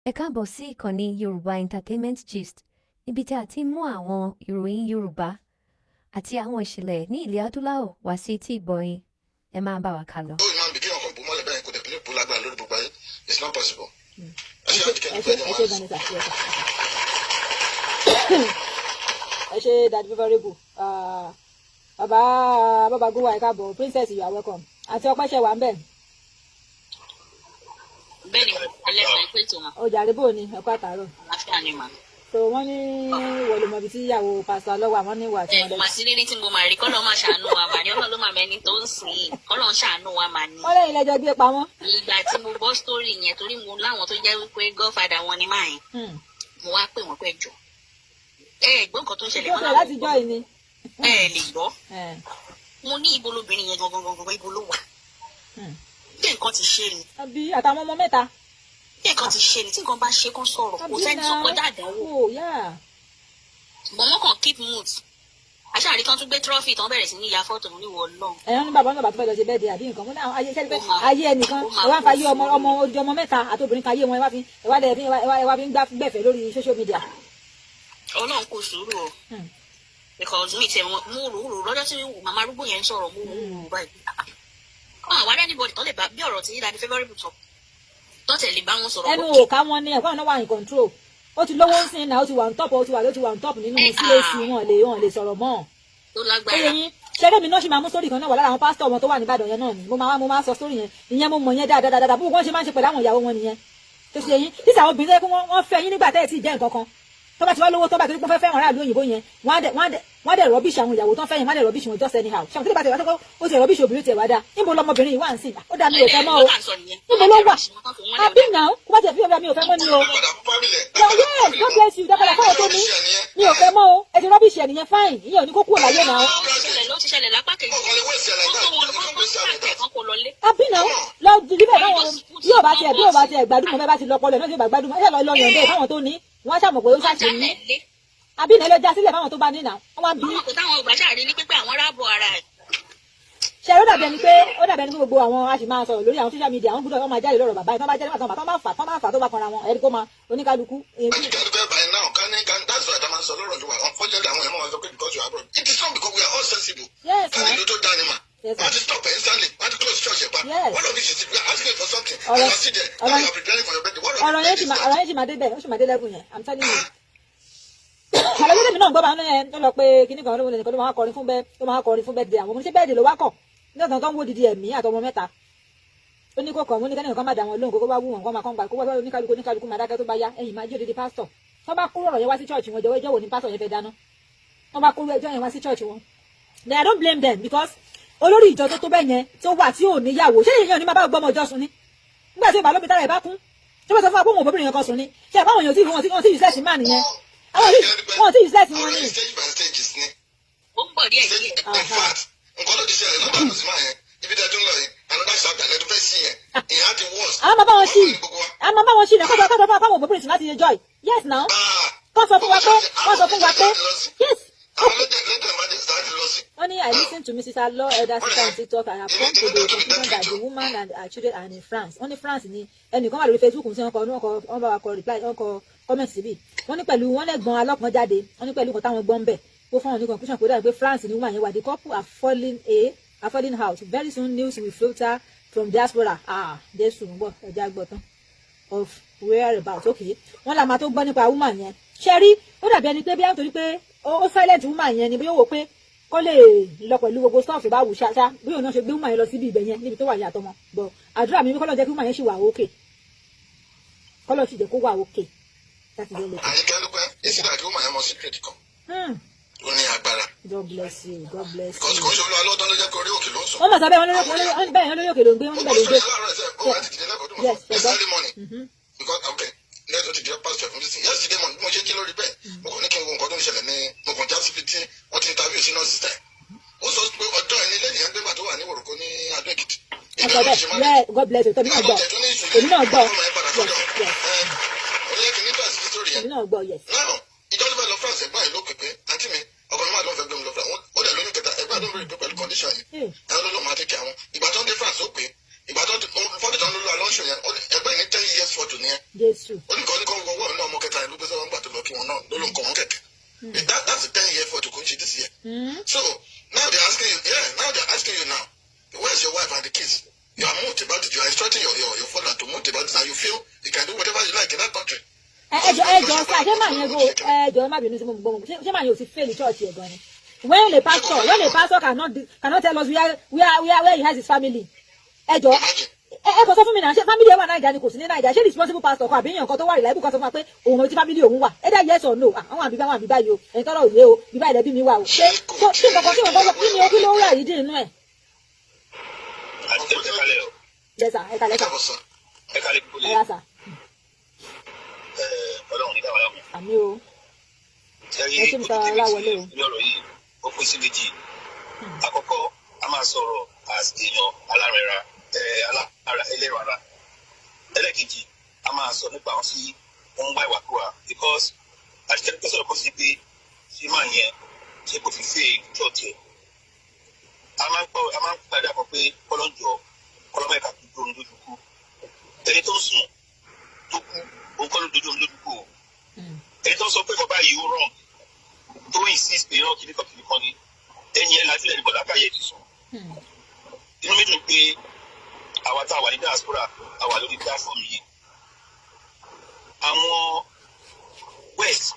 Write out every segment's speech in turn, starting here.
Ẹ káàbọ̀ sí ìkànnì Yorùbá Entertainment Gist, níbi tí a ti ń mú àwọn ìròyìn Yorùbá àti àwọn ìṣẹ̀lẹ̀ ní ilẹ̀ adúláwọ̀ wá sí etí ìgbọ̀yìn. Ẹ máa bá wa ká lọ. Ẹ ṣe that favorable. Bàbá Gúnwà ẹ káàbọ̀, Princess you are welcome. Àti ọpẹ́ ṣe wà ń bẹ̀. Bẹ́ẹ̀ni ẹlẹ́sìn pé tó wọn. Ọjà àdébò ni ẹ̀kọ́ àtàrọ̀. Láfíà ni mà. So wọ́n ní wọlé tí ìyàwó pásítọ̀ lọ́wọ́ àwọn ní ìwà tí wọ́n lọ. Màá sí rírí tí mo máa rí kọ́lọ́ máa ṣàánú wa mà ní ọlọ́run ló máa mẹ́ni tó ń sìn kọ́lọ́ ń ṣàánú wa mà ní. Wọ́n lẹ́yìn lẹ́jọ́ gbé pamọ́. Ìgbà tí mo gbọ́ sítórì yẹn torí mo láwọn tó jẹ́ wípé godfather wọn ni máa yẹn. Mo wá pè wọ́n pé jọ. Gbọ́ nǹkan tó ń ṣẹlẹ̀ mọ́ láti jọ́ ìní. Lè gbọ́. Mo ní ibo lobìnrin yẹn gangan ibo ló wà. Bí nǹkan ti ṣe ni. Àbí àtàwọn ọmọ mẹ́ta. Bí nǹkan ti ṣe ni tí nǹkan bá ṣe kán sọ̀rọ̀ kò sẹ́ni tó kọjá àdánwò. Ṣùgbọ́n wọ́n kàn keep mood. Aṣáàrí kan tún gbé trophy tán bẹ̀rẹ̀ sí ní ya fọ́tò níwọ̀ lọ́n. Ẹ̀yán ní bàbá náà bàtú fẹ́ lọ ṣe bẹ́ẹ̀ di àbí nǹkan. Mo ní àwọn ayé ṣẹ́ni pé ayé ẹnìkan ẹ wá ń fa ayé ọmọ ojú ọmọ mẹ́ta àti obìnrin kan ayé wọn ẹ wá fi ń gbẹ̀fẹ̀ lórí social media. Ọlọ́run kò sùúrù o. Because mi tẹ̀ mo rò lọ́jọ́ tí màmá arúgbó yẹn ń sọ̀rọ̀ mo rò báyìí. Àwọn anybody tó lè bá bí ọ̀rọ̀ tí Daddy Favourable sọ tó tẹ̀lé bá wọn sọ̀rọ̀. Ẹnu òkà wọn ni ẹ̀kọ́ náà wà in control. Ó ti lówó ń sìn náà ó ti wà on top nínú síléèsì wọn lè sọ̀rọ̀ mọ́. Tó lágbára. Ṣẹ́rẹ́ mi náà ṣì máa mú sórí kan náà wà lára àwọn pásítọ̀ wọn tó wà ní Ìbàdàn yẹn náà ni mo máa sọ sórí yẹn ìyẹn mo mọ̀ yẹn dáadáa bó wọ́n ṣe máa ń ṣe pẹ̀lú àwọn ìyàwó wọn nìyẹn tó ṣe yín tí àwọn obìnrin tó wọ́n fẹ́ yín nígbà tẹ́ ẹ̀ tí ì jẹ́ nǹkan kan tó bá ti wá lówó tó bá ti rí pé wọ́n fẹ́ fẹ́ràn aráàlú òyìnbó yẹn wọ́n á dẹ̀ rọ́bìṣì àwọn ìyàwó tó ń fẹ́ yẹn wọ́n á dẹ̀ rọ́bìṣì wọn just anyhow ṣàwọn tó bá ti wá tó ó ti rọ́bìṣì obìnrin tiẹ̀ wá dá níbo lọmọbìnrin yìí wà ń sìn ó dá mi ò fẹ́ mọ́ o níbo ló wà àbí náà kó bá tiẹ̀ fi ọ̀gá mi ò fẹ́ mọ́ ni o yes God bless you dábàlà fáwọn tó ní mi ò fẹ́ mọ́ o ẹ ti rọ́bìṣì ẹ̀ nìyẹn fine ìyẹn ò ní kó kúrò láyé náà. àbí náà lọ dìbò báwọn yóò bá tiẹ̀ gbádùn mọ́ bá ti lọ pọlọ náà yóò bá gbádùn ẹ̀ lọ yàn dé fáwọn tó ní wọ́n ṣàmọ̀ pé ó ṣàṣì ní àbí náà ló já sílẹ̀ fáwọn tó bá nínà wọ́n wá bí. táwọn ògbà ṣàrí ní pípẹ́ àwọn rábọ̀ ara ẹ̀. ṣe ó dàbí ẹni pé gbogbo àwọn a sì máa sọ̀rọ̀ lórí àwọn social media àwọn gbọ́dọ̀ wọ́n máa jáde lọ́rọ̀ bàbá yìí tó bá jáde nígbà tó bá fà tó bá kanra wọn ẹni kó máa oníkálukú. ọ̀rọ̀ yẹn sì máa dé bẹ́ẹ̀ ó sì máa dé lẹ́kùn yẹn I'm telling you. àlọ́ mi náà gbọ́ máa ń lọ pé kíní kan ló máa kọrin fún bẹ́ẹ̀ dé àwọn ọmọ oníṣẹ́ bẹ́ẹ̀ dé ló wá kọ̀ ní ọ̀sán tó ń wó didi ẹ̀mí àtọmọ mẹ́ta ó ní kó kọ̀ mú ní kẹ́nìkan kan má dà wọn lóhùn kó bá wù wọn kó máa kọ́ gbà kó bá oníkálukú máa dákẹ́ tó bá yá ẹ̀yìn máa jó didi pásítọ̀ tó bá kúrò ọ̀rọ̀ yẹn wá sí church wọn jọ̀wọ́ ìjọ́wọ́ ní pásítọ̀ yẹn fẹ́ dáná tó bá kúrò ẹjọ́ yẹn wá sí church wọn. then I don't blame them because olórí ìjọ tó bẹ́ẹ̀ yẹn tó wà tí ò níyàwó ṣé èèyàn ní máa bá gbọ́mọ ọjọ́ sùn ni nígbà tí ìbálòpọ̀ tára ẹ̀ bá kún tí wọ́n sọ fún wa pé òun òbóbìnrin yẹn kan sùn ni ṣé àbáwọn èèyàn tí wọ́n ti useless man nìyẹn àwọn tí useless wọn ni. ó ń bọ̀ díẹ̀ díẹ̀. nǹkan ló ti ṣẹlẹ̀ lọ́dọ̀ àti máa yẹn ibi tẹ́ tó ń lọ yìí another chapter lẹ́tọ́ fẹ́ sí yẹn ìyẹn á ti worse. àwọn máa bá wọn sí ní kó sọ fún àwọn òbóbìnrin sùn láti yẹ joy yes now kó sọ fún wa pé yes. Only I listened to Mrs. Alo, elder sister on TikTok, and have come to the conclusion that the woman and her children are in France. Only France ni ẹnìkan wà lórí Facebook ń sẹ́ wọ́n bá wa kọ reply wọ́n kọ comment síbí. Wọ́n ní pẹ̀lú wọ́n lẹ́gbọ̀n alọ́pọ̀ jáde wọ́n ní pẹ̀lú nǹkan táwọn gbọ́n bẹ̀. Ó fún wọn ní conclusion kó dàbí pé France ni woman yẹn wà. The couple are falling out. Very soon news will filter from diaspora. Jésù ń bọ̀ ẹja gbọ́ tán of whereabouts. Okay. Wọ́n là máa tó gbọ́ nípa woman yẹn. Ṣẹ́rí ó dàbí ẹni pé bí àwọn torí pé ó silent woman yẹn ni bí ó wò pé kó lè lọ pẹ̀lú gbogbo stuff bá wù ṣáṣá bí òun náà ṣe gbé woman yẹn lọ síbi ibẹ̀ yẹn níbi tó wà yàtọ̀ mọ́ bọ̀ àdúrà mi kọ́lọ́ jẹ́ kí woman yẹn ṣì wà òkè kọ́lọ́ sì jẹ́ kó wà òkè láti lè lè. àyíká ló pẹ́ èsì àti woman yẹn mọ secret kan ó ní agbára. God bless you. kò sí olú alóòótọ́ ló jẹ́ kó rí òkè ló ń sọ. wọ́n mọ̀ sábẹ́ wọn lórí òkè ló ń gbé wọn níbẹ̀ ló ń gbé. lẹ́tọ̀ ti di pásítọ̀ fún mi sí yesterday morning bí mo ṣe kí lórí bẹ́ẹ̀ mo kàn ní kí n wo nǹkan tó ń ṣẹlẹ̀ ní mo kàn já síbi tí wọ́n ti interview sí nọ́ọ̀sì tẹ̀ ó sọ pé ọjọ́ ẹni lẹ́yìn yẹn gbégbà tó wà ní Ìwòròkó ní Adó Èkìtì. God bless you. Èmi náà gbọ́. Èmi náà gbọ́ yes. ìjọ ló bẹ lọ France ẹ̀gbọ́n ẹ̀ ló pè pé àǹtí mi ọkọ mi máa lọ fẹ́ gbé mi lọ fẹ́ ó dẹ̀ lóyún kẹta ẹ̀gbọ́n àdó bèrè pé pẹ̀lú condition yìí ẹ̀ ló lọ́ máa tẹ̀kẹ́ àwọn ìgbà tó ń dé France ó pè ìgbà tó fọ́tò tó ń lọ alonso yẹn ẹgbẹ́ ní 10 years photo nìyẹn ó ní kọ́ fún wọn náà ló ló ń kọ wọn kẹ̀kẹ́. That's the 10-year effort to go this year. So now they're asking you, now, where's your wife and the kids? You are moved about it. You are instructing your father to move about it, and you feel you can do whatever you like in that country. Ẹjọ sá ṣé màá yẹn go ẹjọ má bínú sí mo gbọ́ ṣé màá yẹn ò ti fail church yẹn gan ni. When a pastor cannot tell us where he has his family. Ẹjọ ẹ kò sọ fún mi náà ṣé family ẹ wà Naija ni kò sí ní Naija ṣé responsible pastor kan àbí èèyàn kan tó wà reliable kan sọ fún wa pé òun ti family òun wà either yes or no àwọn àbí báyìí o ẹ̀yin tọ́rọ̀ òye o bí báyìí lẹ́bí mi wà o ṣé nǹkan tí wọ́n gbọ́ kí ni ó kí ló rà yìí dín inú ẹ̀. Yes sir, ẹ kálẹ́ sà. Ẹ kálẹ́ gbogbo ẹ yá sà. Ọlọ́run ní dáwà láwọn. Àmín o. Ẹ ṣe mi sọ ara wọlé o. Ní ọ̀rọ̀ yìí ó pín sí méjì. Àkọ́kọ́ a máa sọ̀rọ̀ as èèyàn alárẹ̀ra ẹlẹ́rọ ara. Ẹlẹ́kejì a máa sọ nípa àwọn tí wọ́n ń wá ìwàkuwà because àṣìkẹ́ pẹ́ sọ̀rọ̀ kọ́ sí pé ṣé máa yẹn ṣe kò fi fẹ́ ìjọ tiẹ̀. A máa ń padà kọ pé kọ́lọ́njọ́ kọ́lọ́mọ ẹ̀ka tó dúró lójú kú. Ẹni tó ń sùn tó kú òun kọ́ ló dojú omi lójú kú o. Ẹni tó ń sọ pé bàbá yìí ó rọ̀ tó insist pé irọ́ kìnnìkan ni ẹni ẹ̀ lájú ẹni bọ̀dá káyé ti sùn. Inú mi dùn pé àwa tá a wà ní diaspora àwa lórí platform yìí. Àwọn West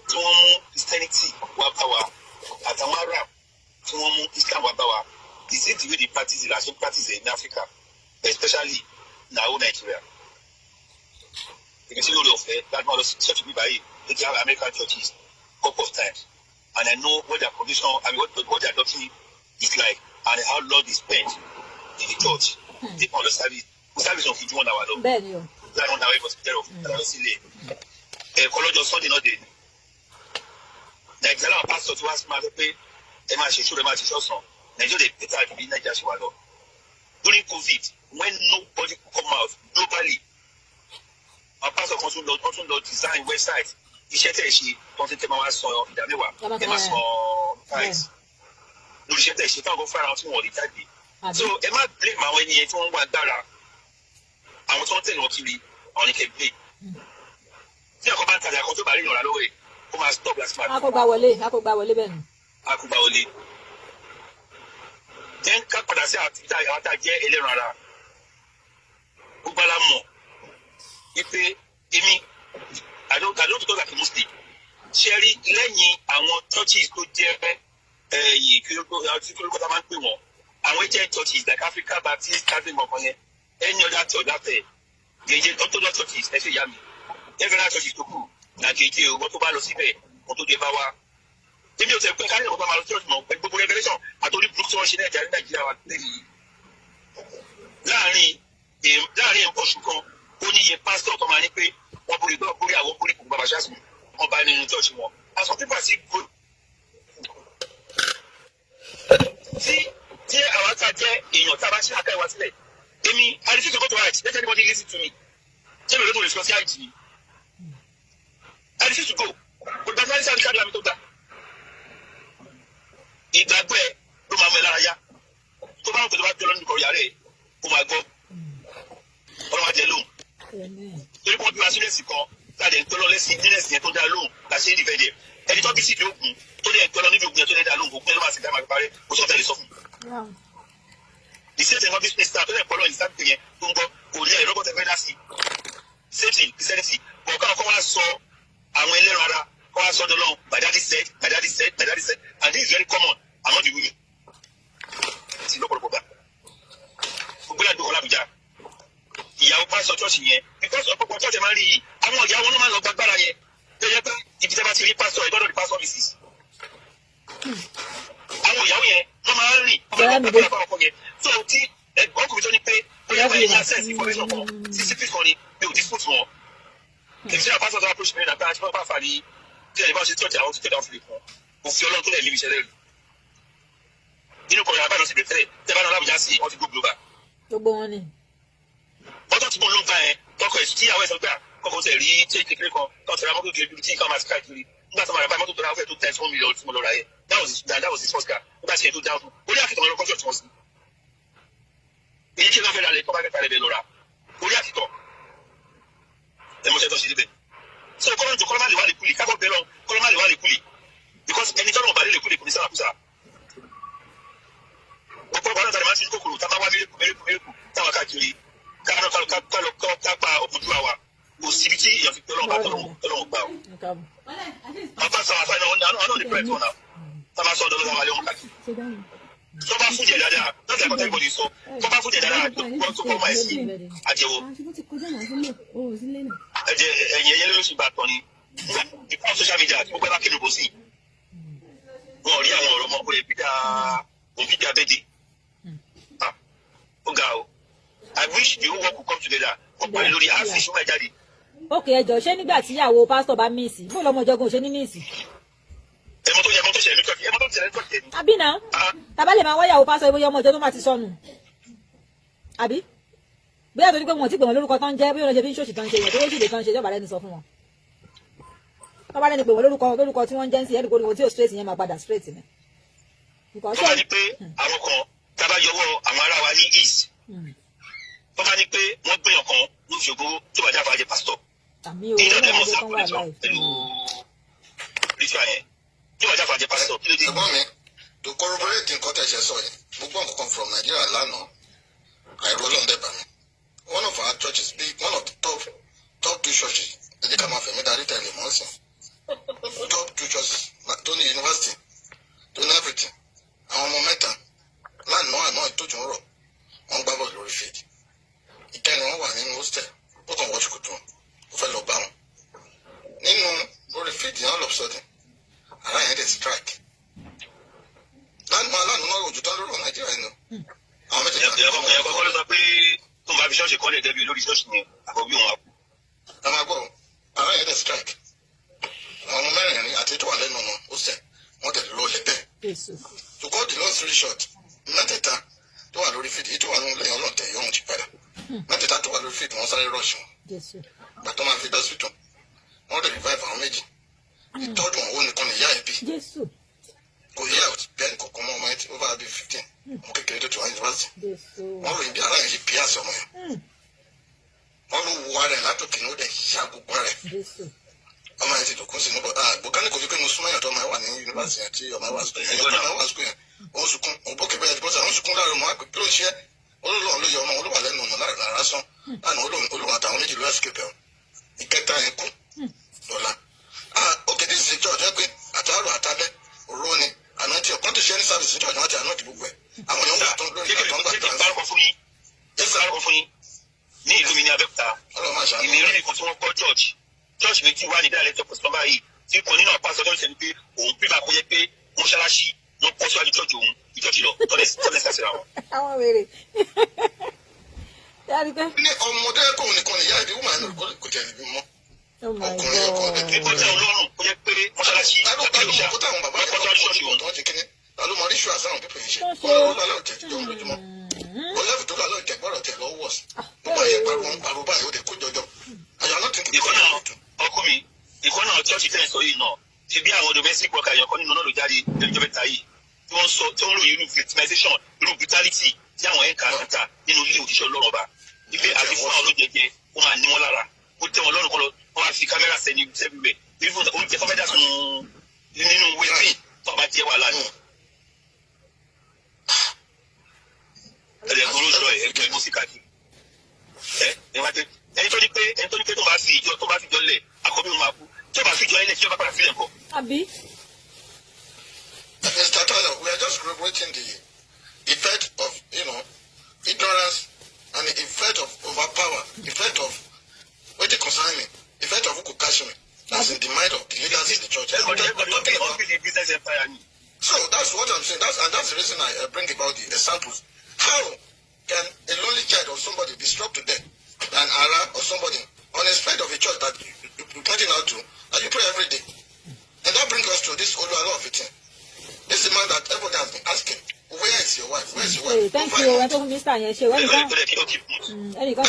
tí wọ́n mú Christianity wá bá wa àtàwọn Arab tí wọ́n mú Islam wá bá wa is it the way they practice it as we practice it in Africa especially in our own Nigeria. Because you know the affair that man was such a big buy they have American churches couple of times and I know what their condition what their doctrine is like and how long they spend in the church. They on the service of Fojuhan our Lord. That one that was there of Sele. Kọlọjọ Sunday not dey. Nigeria pastor to ask ma pé ẹ máa ṣe ṣúrẹ máa ṣe ṣọ̀sán. Nigeria dey better than Nigeria ṣe wà lọ. During COVID when nobody could come out globally our pastor kan tún lọ design website iṣẹ́ tẹ̀ ṣe wọ́n ti tẹ́ máa wá sọ ìdámẹ́wàá ẹ máa sọ price lórí iṣẹ́ tẹ̀ ṣe táwọn kan fara tí wọ́n lè jáde. So ẹ má blame àwọn ènìyàn tí wọ́n ń wá agbára àwọn tí wọ́n tẹ̀lé wọn kiri àwọn ní kẹ́ blame. Tí àkọ́bá ń tajà kan tó bá rí ìyànlá lọ́wọ́ ẹ̀ kó máa stop láti máa. Akọgbà wọlé bẹ́ẹ̀ ni. Akọgbà wọlé. Jẹ́ ká padà sí àwọn tá a jẹ́ ẹlẹ́ran ara. Gbogbo ala mọ̀ wípé èmi I don't talk like a Muslim. Ṣé rí lẹ́yìn àwọn churches tó jẹ́ kí ló máa ń pè wọ́n àwọn agent churches like Africa Baptist Catholic mọ̀kàn yẹn any other church láfẹ̀ gèjè Orthodox churches ẹ ṣe yá mi every churches tó kù na gèjè o wọ́n tó bá lọ síbẹ̀ wọ́n tó dé bá wa. Èmi ò tẹ̀ pé káyọ̀ ọ̀pá máa lọ church mọ̀ gbogbo revelation àtòrí burúkú tí wọ́n ṣe ní Nàìjíríà wa lẹ́yìn láàrin oṣù kan ó ní iye pásítọ̀ tó máa ní pé wọ́n borí àwọn borí gbogbo àbáṣáṣù wọn bá nínú church wọn. Àṣọ pípa sí gbó. Tí àwọn tá a jẹ́ èèyàn tá a bá ṣe àká ìwà sílẹ̀ èmi I refuse to go to hajj let anybody listen to me ṣé mi ò lè tó lè sọ sí hajj ni I refuse to go olùdarí sáyẹn sáyẹn káàdì àmì tó gbà ìgbàgbọ́ ẹ ló máa mọ ẹ lára yá tó bá ń pèsè bá jọ lọ́nà ìkọ̀rọ̀ yàrá ẹ̀ kó máa gbọ́ ọlọ́wà jẹ lóhùn torí wọ́n bí wá sí lẹ́sìn kan láti ẹ̀ ń tọ́lọ́ lẹ́sìn nílẹ̀sìn yẹn tó dá lóhùn láti ṣe ìdìfẹ́ ẹni tó bí sí ìdí ògùn tó lé ẹ̀ tọ́lọ́ níbi ògùn yẹn tó lé dá lóhùn ògùn yẹn ló máa sì dá máa parẹ́ kó sọ́ọ̀tà lè sọ fún un. Ìṣèjọba ẹ̀wọ̀n business star tó lè pọ́lọ́ ìsáàpù yẹn tó ń gbọ́ kò ní ẹ̀rọ bọ́tẹ̀ fẹ́ dá sí safety christianity kọ̀ọ̀kan kọ́ wá sọ àwọn ẹlẹ́ran ara kọ́ wá sọ dọ́lọ́ my daddy said and this is very common among the women. Ti lọ́pọ̀lọpọ̀ gbà gbogbo ìlànà ìdókòwò làbújá ìyàwó pásọ chọ́ọ̀ṣì yẹn because ọ̀pọ̀pọ̀ chọ́ọ̀ṣì máa ń rí yìí àwọn ìyá wọn ló máa ń lọ gbàgbára yẹn tó yẹ pé ibi tí a bá ti rí pásọ ìgbọ́dọ̀ di pásọ mrs. Àwọn ìyàwó yẹn ló máa ń rìn ọ̀pọ̀lọpọ̀ ọkọ yẹn tó tí ọkùnrin tó ní pé bóyá báyìí ní access information kan sí secret kan ni bí o ti fún wọn. Kìí àpásọ̀ tó approach mi nàgbà àti bá fà ní tí ẹni bá ṣe church àwọn tó tẹ̀lé àwọn fìlè kan òfin ọlọ́run tó lẹ̀ níbi ìṣẹ̀lẹ̀ rí. Inú kọ̀ọ̀yà àbáyọ̀ sí bẹ̀tẹ̀ tẹ́ bá náà lábùjá sí wọ́n ti gbó global. Gbogbo wọn ni. Ọjọ́ tí mo ló ń bá ẹ tọkọ ẹ̀ tí ìyàwó ẹ̀ sọ gbà kọ́kọ́ tẹ̀ rí tí kékeré kan tó tẹ̀ra mọ́tò kiri tí ká máa káàkiri nígbà tó máa rà báyìí mọ́tò tó ra fẹ́ tó tẹ̀ 1 million tí mo lọ ra yẹ that was his first car nígbà tí ẹ̀ tó dáhùn orí àkìtàn ọ̀rọ̀ kọ́jọ́ tí wọ́n sí. Èyí kí ló fẹ́ ra lẹ̀ tó bá fẹ́ ta lẹ̀ bẹ́ẹ̀ lọ ra orí àkìtàn ẹ̀ mọ́ṣẹ́ tó ṣe níbẹ̀. So so kọ́lọ́ jọ kọ́lọ́ má lè wá lè kúlì kákọ́ bẹ́ẹ̀ lọ kọ́lọ́ má lè wá lè kúlì because ẹni tọ́lọ́ ọ̀bà lè kúlì kò ní sábà kúsà. ọ̀pọ̀ ọ̀bà náà tàbí máa ń ṣe kòkòrò tá a máa wá mérekù táwọn káàkiri kápa òbúdú àwa kò síbi tí èèyàn fi tọ́lọ́ gbà ó. ọ̀pá sọ àfáà náà ní pẹ̀lú ọ̀nà tá a máa sọ ọ̀dọ́ lọ́wọ́ àlẹ́ wọn káàkiri. tó bá fún jẹ dáadáa láti ẹ̀kọ́ tẹ́gbọ̀n ní sọ tó bá fún jẹ dáadáa tó kọ́ máa sí àjẹwò ẹ̀jẹ̀ ẹ̀yìn ẹ̀yẹ lóṣù bá tọ́ ni nípa social media àti gbogbo ẹ̀ bá kéde bó sí wọn ò rí àwọn ọ̀rọ̀ ọmọ òye bídà bẹ́ẹ̀dì ó ga o I wish the whole world could come together ọ̀pọ̀ ẹ̀ lórí àfi ṣùgbọ́n ẹ̀ jáde. ókè ẹjọ ṣé nígbà tí ìyàwó pásítọ̀ bá míìsì fún ọmọ ìjọgùn ṣe ní míìsì. ẹmọ tó ṣẹlẹ̀ ní tọ́kì ẹmọ tó ṣẹlẹ̀ ní tọ́kì ẹni. àbí náà tàbá lè máa wá ìyàwó pásítọ̀ ìbóyá ọmọ ìjọ tó máa ti sọnù àbí bóyá tó ní pé wọn ò tí pè wọn lórúkọ tó ń jẹ bóyá wọn ṣe fi ń ṣòṣì tó ń ṣe yẹn tó ṣì lè tó ń ṣe jọba rẹ ní sọ fún wọn tó bá lẹ́ni pé wọn lórúkọ tí wọ́n ń jẹ́ ń sí ẹ̀rí kórìkò tí ò straight yẹn máa padà straight ni. tó bá ní pé àwọn kan tábà yọwọ́ àwọn ará wa ní east tó bá ní pé wọ́n gbé ọkàn ní ìṣògo tó bá jáfa jẹ pásítọ̀ ìjọba ẹ̀mọ́ sọ pẹ̀lú ritual yẹn tó bá jáfa jẹ pásítọ̀ kí ló dé. ẹ̀gbọ́n mi to corroborate nǹkan tẹ̀ ṣe sọ yẹn gbogbo nǹkan from Nigeria lánàá àìró lọ́ndẹ̀ bá mi one of our churches be one of the top two churches ẹ̀jẹ̀ ká máa fẹ̀mí darí tẹ̀lé mọ́ sí top two churches tó ní university tó ní everything àwọn ọmọ mẹ́ta lánàá àná ìtòjú ń rọ̀ wọ́n gbá bọ́ọ̀lù lórí field ìkẹrin wọn wà nínú hostel ó kàn wọ́n ṣùkùtù ó fẹ́ lọ bá wọn nínú lórí field yẹn all of a sudden ara yẹn dẹ̀ strike lánàá náà òjò tán lórí Nàìjíríà yẹn nù àwọn mẹ́tẹ̀ẹ̀ta. ẹ̀yà kọ́kọ́ ló sọ pé tó ń bá fi ṣọ́ọ̀ṣì kọ́lẹ̀ dẹ́bi lórí ṣọ́ọ̀ṣì ni àkọ́bí òun àpò. a máa gbọ́ ara yẹn dẹ̀ strike àwọn ọmọ mẹ́rin àti tó wà lẹ́nu ọ̀nà hostel wọ́n tẹ̀lé lọ lẹ́tẹ̀. to cut the long story short mẹ́tẹ̀ẹ̀ta tó wà lórí fídíò tó wà nínú lẹ́yìn ọlọ́tẹ̀ yóò ti padà mẹ́tẹ̀ẹ̀ta tó wà lórí fídíò wọ́n sáré rush wọn gbàtọ́ máa fi dọ́sítọ̀ wọ́n lè revive àwọn méjì ìtọ́jú àwọn nìkan ní ìyá ẹbí kò yẹ bẹ́ẹ̀ kọ̀ọ̀kan mọ́ ọmọ ẹ̀ tí ó bá bí 15 ọmọ kékeré tó ti wà ní yunifásitì wọ́n ròyìn bí ara yẹn ṣe píàsì ọmọ yẹn wọ́n ló wọ ara ẹ̀ látòkè ní ó dẹ̀ ṣá gbogbo ara ẹ̀ ọmọ yẹn ti dòkún sí níbo àgbọ̀kánì kò fi pé mo súnmọ́ yàtọ̀ ọmọ yẹn wà ní yunifásitì yẹn tí ọmọ yẹn wà sùkúl yẹn ó sunkún òbókè bẹ́ẹ̀ ti bọ́sà ó sunkún láàrin ọmọ àpè pé ó ṣe olóòlù ló yọ ọmọ olúwa lẹ́nu ọ̀nà lára sán lánàá olóòlù àtàwọn méjì ló escape ẹ̀ ìkẹta yẹn kú lọ́la ókè this is a church ẹ pé àtàrò àtàlẹ́ òró ni àná tí ọkàn tó ṣe ní service ní church wọn ti àná ti gbogbo ẹ̀ àwọn èèyàn gbà tó ń lórí ìgbà tó ń gbà tó ń ní ìlú mi ní Abẹ́òkúta ìmìíràn kan tí wọ́n kọ́ church méjì wà ní direct opposite number yìí tí kò nínú àpá sọ́jọ́ ìṣẹ́ni pé òun pé bá kó yẹ pé mọ́ṣáláṣí ló kọ́ síwájú church òun ìjọ́jì lọ tọ́lẹ̀ sàṣẹ̀ra wọn. àwọn wèrè yàrá pé. ní ọmọdé kò nìkan ní ìyá ìdí wúmọ̀ ẹ̀ kò tẹ̀lé bí mọ́ ọkùnrin ọkọ ọ̀dẹ̀ ìkọjá ọlọ́run kó yẹ pé mọ́ṣáláṣí kó táwọn bàbá yẹn bá ṣọ́ọ̀ṣì wọn tó ń ti kíní lálọ́ mọ ríṣù àsáwọn pípẹ́ yìí ṣe olóòlù alẹ́ òjẹ̀ jọ lójúmọ́ olóòlù tó lálẹ́ òjẹ̀ gbọ́dọ̀ tẹ̀ lọ́wọ́ sí gbogbo ayé pariwo báyìí ó dẹ̀ kó jọjọ àyà náà ti kí ọkọ mi ìkọ́ náà chọ́ọ̀ṣì tẹ̀ sọ yìí náà ṣe bí àwọn domestic worker yẹn kọ́ nínú náà ló jáde lẹ́jọ́ mẹ́ta yìí tí wọ́n sọ tí wọ́n ròyìn irú victimization irú brutality tí àwọn ẹ̀ka àkàtà nínú ilé òṣìṣẹ́ ọlọ́run ọba ife àti fún àwọn olójẹjẹ ó máa ní wọn lára ó tẹ wọn lọ́rùn kọ́ lọ wọ́n máa fi kámẹ́rà sẹ́ni sẹ́bíwẹ̀ irú oúnjẹ kọ́mẹ́dà nínú wẹ́ẹ̀tì tó bá jẹ́ wàhálà ni. ẹ̀rẹ̀ gbọ́dọ̀ sọ ẹgbẹ́ mọ́síkà ni ẹni tó ní pé tó bá fi ìjọ lẹ̀ àkọ́bí wọn máa kú tí ó bá fi ìjọ ilẹ̀ tí ó bá padà sílẹ̀ kọ́. àbí. Mr. Tyler, we are just corroborating the effect of, ignorance and the effect of overpower, the effect of what they concern me, the effect of ukukashimi. That's in the mind of the leaders in the church. So that's what I'm saying. That's the reason I bring about the samples. How can a lonely child or somebody be struck to death by an Ara or somebody on a spread of a church that you're pointing out to, and you pray every day? And that brings us to this Olu Alo of it. This is a man that everybody has been asking, where is your wife? Where is your wife? Thank you. I told Mr. Yeshe. Thank you for having me. Thank you. You are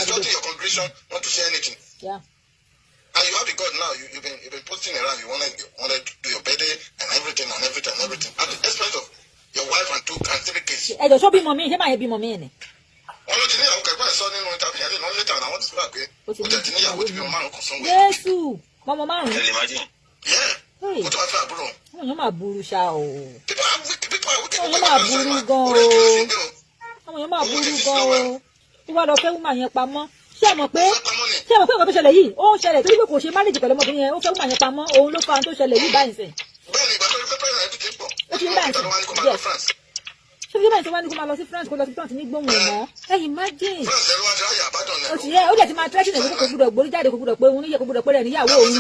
instructing your congregation not to say anything. Yeah. And you have the God now. You've been posting around. You want to do your birthday and everything. At the expense of your wife and 2 and 3 kids. Ẹ jọ ṣó bímọ mi, ṣé máa yẹ bímọ mi ni? wọn ló ti ní àwọn kẹgbẹ́ sọ nínú ìtàbíyàn lè náà létà àwọn ti gbà pé ó tẹ̀ ti níyàwó ti bí wọn márùn kan sanwó. Jésù mọ́mọ́ márùn-ún. ẹ lè má jìn. ó tó wá fẹ́ àbúrò. àwọn èèyàn máa burú ṣá o. àwọn èèyàn máa burú gan o. àwọn èèyàn máa burú gan o. tí wàá lọ fẹ́ wúmà yẹn pamọ́. ṣé ẹ mọ̀ pé nǹkan tó ṣẹlẹ̀ yìí ó ń ṣẹlẹ̀ torí pé kò ṣe mánéjì pẹ̀lú ọmọbìnrin yẹn ó fẹ́ wúmà yẹn pamọ́ òun ló fa ohun tó ṣẹlẹ̀ yìí báyìí sẹ̀. bẹ́ẹ̀ni ìgbà tó rí pẹ́pẹ́ rẹ̀ ti pọ̀. ó ti ń báyìí sẹ̀ yes. ṣé fi báyìí sọ wá ní kó máa lọ sí France kó lọ sí France ní gbóhùn ìmọ̀ ẹ imagine. ó ti yẹ ó dẹ̀ ti máa tẹ́sí nàìjíríà kò gbúdọ̀ gbórí jáde kò gbúdọ̀ pé òun níyẹ kò gbúdọ̀ pé rẹ̀ níyàwó òun.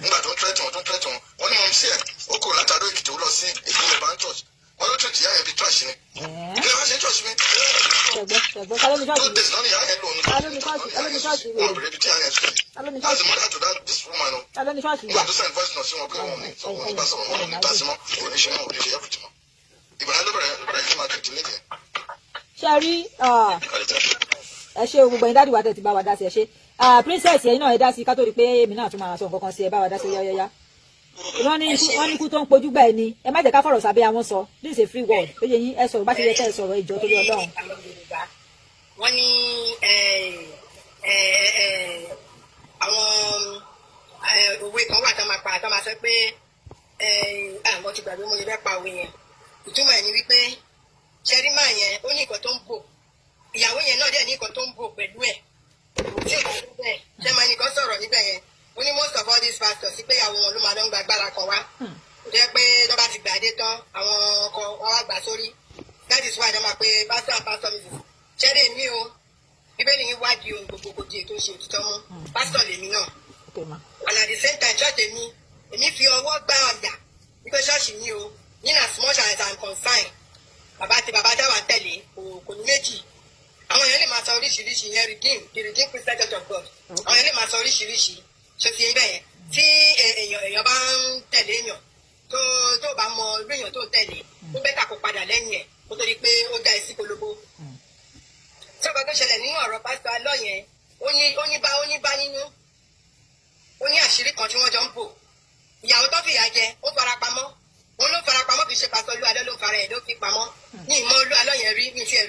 nígbà tó ń tẹ́tàn wọ́n ní mọ̀ sí ẹ̀ ó kò látàdó Èkìtì ó lọ sí ìpínlẹ̀ bá ń church wọ́n ló church ìyá yẹn bí church ni. ilé wa ṣe church mi. ṣẹ̀gbọ́n kálọ́ ní church. 2 days lọ́nà ìyá yẹn lò ní. kálọ́ ní church rẹ̀. wọ́n bèrè ibi tí ìyá yẹn sùn. as a mother to that this woman o. kálọ́ ní church nígbà yà. tó send voice note sí wọn pé wọn ní sọ wọn ní bá sọ̀rọ̀ wọn ní bá sí mọ́ oníṣẹ́ mọ́ oníṣẹ́ everything mọ́. ìbàdàn ló bẹ̀rẹ̀ sí máa tètè lédè. ṣe rí ẹ ṣe gbogbo ẹ̀yin dáàdì wa tẹ̀ ti bá wa dá sí ẹ ṣe princess ẹ̀yin náà ẹ dá sí ká tó rí pé èmi náà tún máa sọ nǹkan kan sí ẹ bá wa dá sí yáyáyá wọ́n ní ikú tó ń pojú gbà ẹ ni ẹ má jẹ́ ká fọ̀rọ̀ sábẹ́ àwọn sọ this is a free world ó yẹ yín ẹ sọ̀rọ̀ bá ṣe yẹ kẹ́ ẹ sọ̀rọ̀ ìjọ torí Ọlọ́run. wọ́n ní àwọn òwe kan wà tó máa pa tó máa sọ pé àwọn ti gbàgbé mo lè fẹ́ pa òwe yẹn ìtumọ̀ ẹ̀ ni wípé ṣẹ́rímà yẹn ó ní nǹkan tó ń bò ìyàwó yẹn náà dẹ̀ ní nǹkan tó ń bò pẹ̀lú ẹ̀ tí ìgbà tó bẹ̀ ṣẹ́ máa nìkan sọ̀rọ̀ níbẹ̀ yẹn ó ní most of all these pastors sí pé ìyàwó wọn ló máa lọ ń gba agbára kan wá jẹ́ pé tó bá ti gbàdé tán àwọn ọkọ wọn wá gbà sórí that is why wọ́n máa pe pastor and pastor mrs ṣẹ́rẹ́ mi o bíbélì yín wádìí ohun gbogbo kò di ètò ìṣe òtítọ́ mú pastor lèmi náà and at the same time church èmi fi ọwọ́ gbá ọ̀yà wípé ṣọ́ọ̀ṣì mi o in as much as I'm concerned bàbá dáwà tẹ̀lé kò ní méjì àwọn èèyàn lè máa sọ oríṣiríṣi yẹn the redeemed Christian Church of God àwọn èèyàn lè máa sọ oríṣiríṣi ṣe ti ń bẹ̀yẹn tí èèyàn bá ń tẹ̀lé èèyàn tó bá mọ irú èèyàn tó ń tẹ̀lé ó bẹ́tà kó padà lẹ́yìn ẹ̀ kó tó di pé ó já ẹ sí polówó. sọ́kọ̀ tó ṣẹlẹ̀ nínú ọ̀rọ̀ pásítọ̀ Alọ́ yẹn ó ní bá nínú ó ní àṣírí kan tí wọ́n jọ ń bò ìyàwó tó fìyà jẹ ó fara pamọ́ òun ló fara pamọ́ kì í ṣe pásítọ̀ Olú Alọ́ ló fara ẹ̀ ló fi pamọ́ ní ìmọ̀ Olú Alọ́ yẹn rí mi tiẹ̀